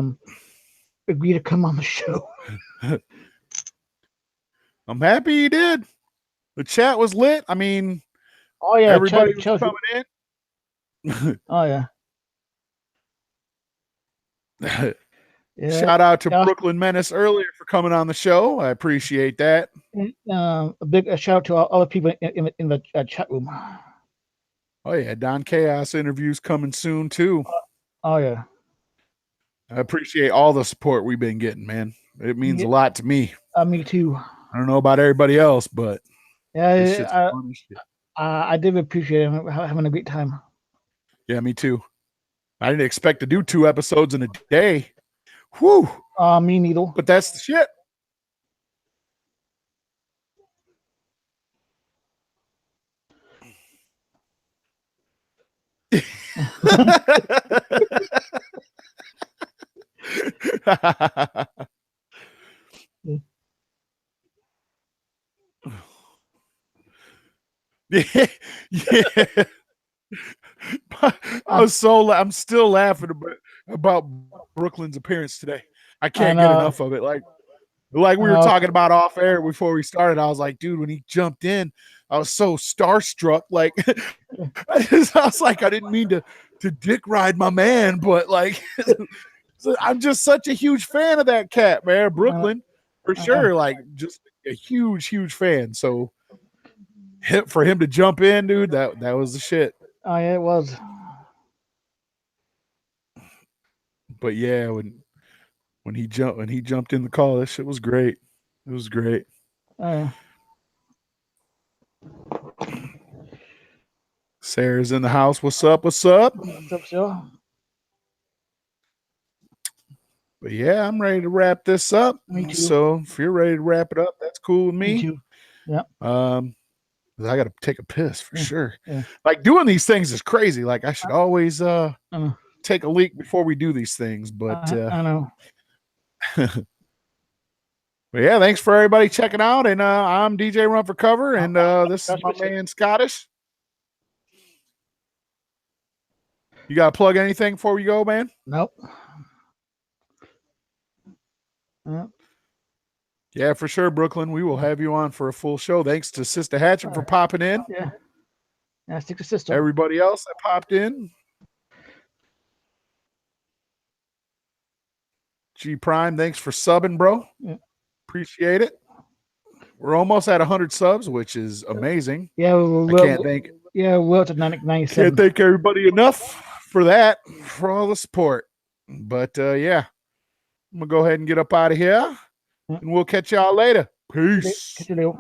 S1: agreed to come on the show.
S2: I'm happy he did. The chat was lit. I mean,
S1: oh yeah,
S2: everybody was coming
S1: in. Oh yeah.
S2: Yeah. Shout out to Brooklyn Menace earlier for coming on the show. I appreciate that.
S1: A big shout out to all the people in the chat room.
S2: Oh yeah, Don Chaos interviews coming soon too.
S1: Oh yeah.
S2: I appreciate all the support we've been getting, man. It means a lot to me.
S1: Me too.
S2: I don't know about everybody else, but
S1: yeah, I did appreciate it. Having a great time.
S2: Yeah, me too. I didn't expect to do 2 episodes in a day. Whew.
S1: Me neither.
S2: But that's the shit. Yeah. I'm still laughing about Brooklyn's appearance today. I can't get enough of it. Like we were talking about off air before we started. I was like, dude, when he jumped in, I was so starstruck. Like I was like, I didn't mean to dick ride my man, but like I'm just such a huge fan of that cat, man. Brooklyn, for sure. Like just a huge, huge fan. So for him to jump in, dude, that was the shit.
S1: Oh yeah, it was.
S2: But yeah, when he jumped in the call, that shit was great. It was great. Sarah's in the house. What's up? What's up?
S1: What's up, Sarah?
S2: But yeah, I'm ready to wrap this up.
S1: Me too.
S2: So if you're ready to wrap it up, that's cool with me.
S1: Me too. Yeah.
S2: I got to take a piss for sure.
S1: Yeah.
S2: Like doing these things is crazy. Like I should always take a leak before we do these things. But
S1: I know.
S2: But yeah, thanks for everybody checking out. And I'm DJ Run for Cover, and this is my man Scottish. You got to plug anything before we go, man?
S1: Nope.
S2: Yeah, for sure, Brooklyn. We will have you on for a full show. Thanks to Sister Hatchet for popping in.
S1: Yeah. Yeah, stick to system.
S2: Everybody else that popped in. G Prime, thanks for subbing, bro.
S1: Yeah.
S2: Appreciate it. We're almost at 100 subs, which is amazing.
S1: Yeah,
S2: I can't thank
S1: we're to 97.
S2: can't thank everybody enough for that, for all the support. But yeah, I'm gonna go ahead and get up out of here, and we'll catch y'all later. Peace.
S1: Catch you later.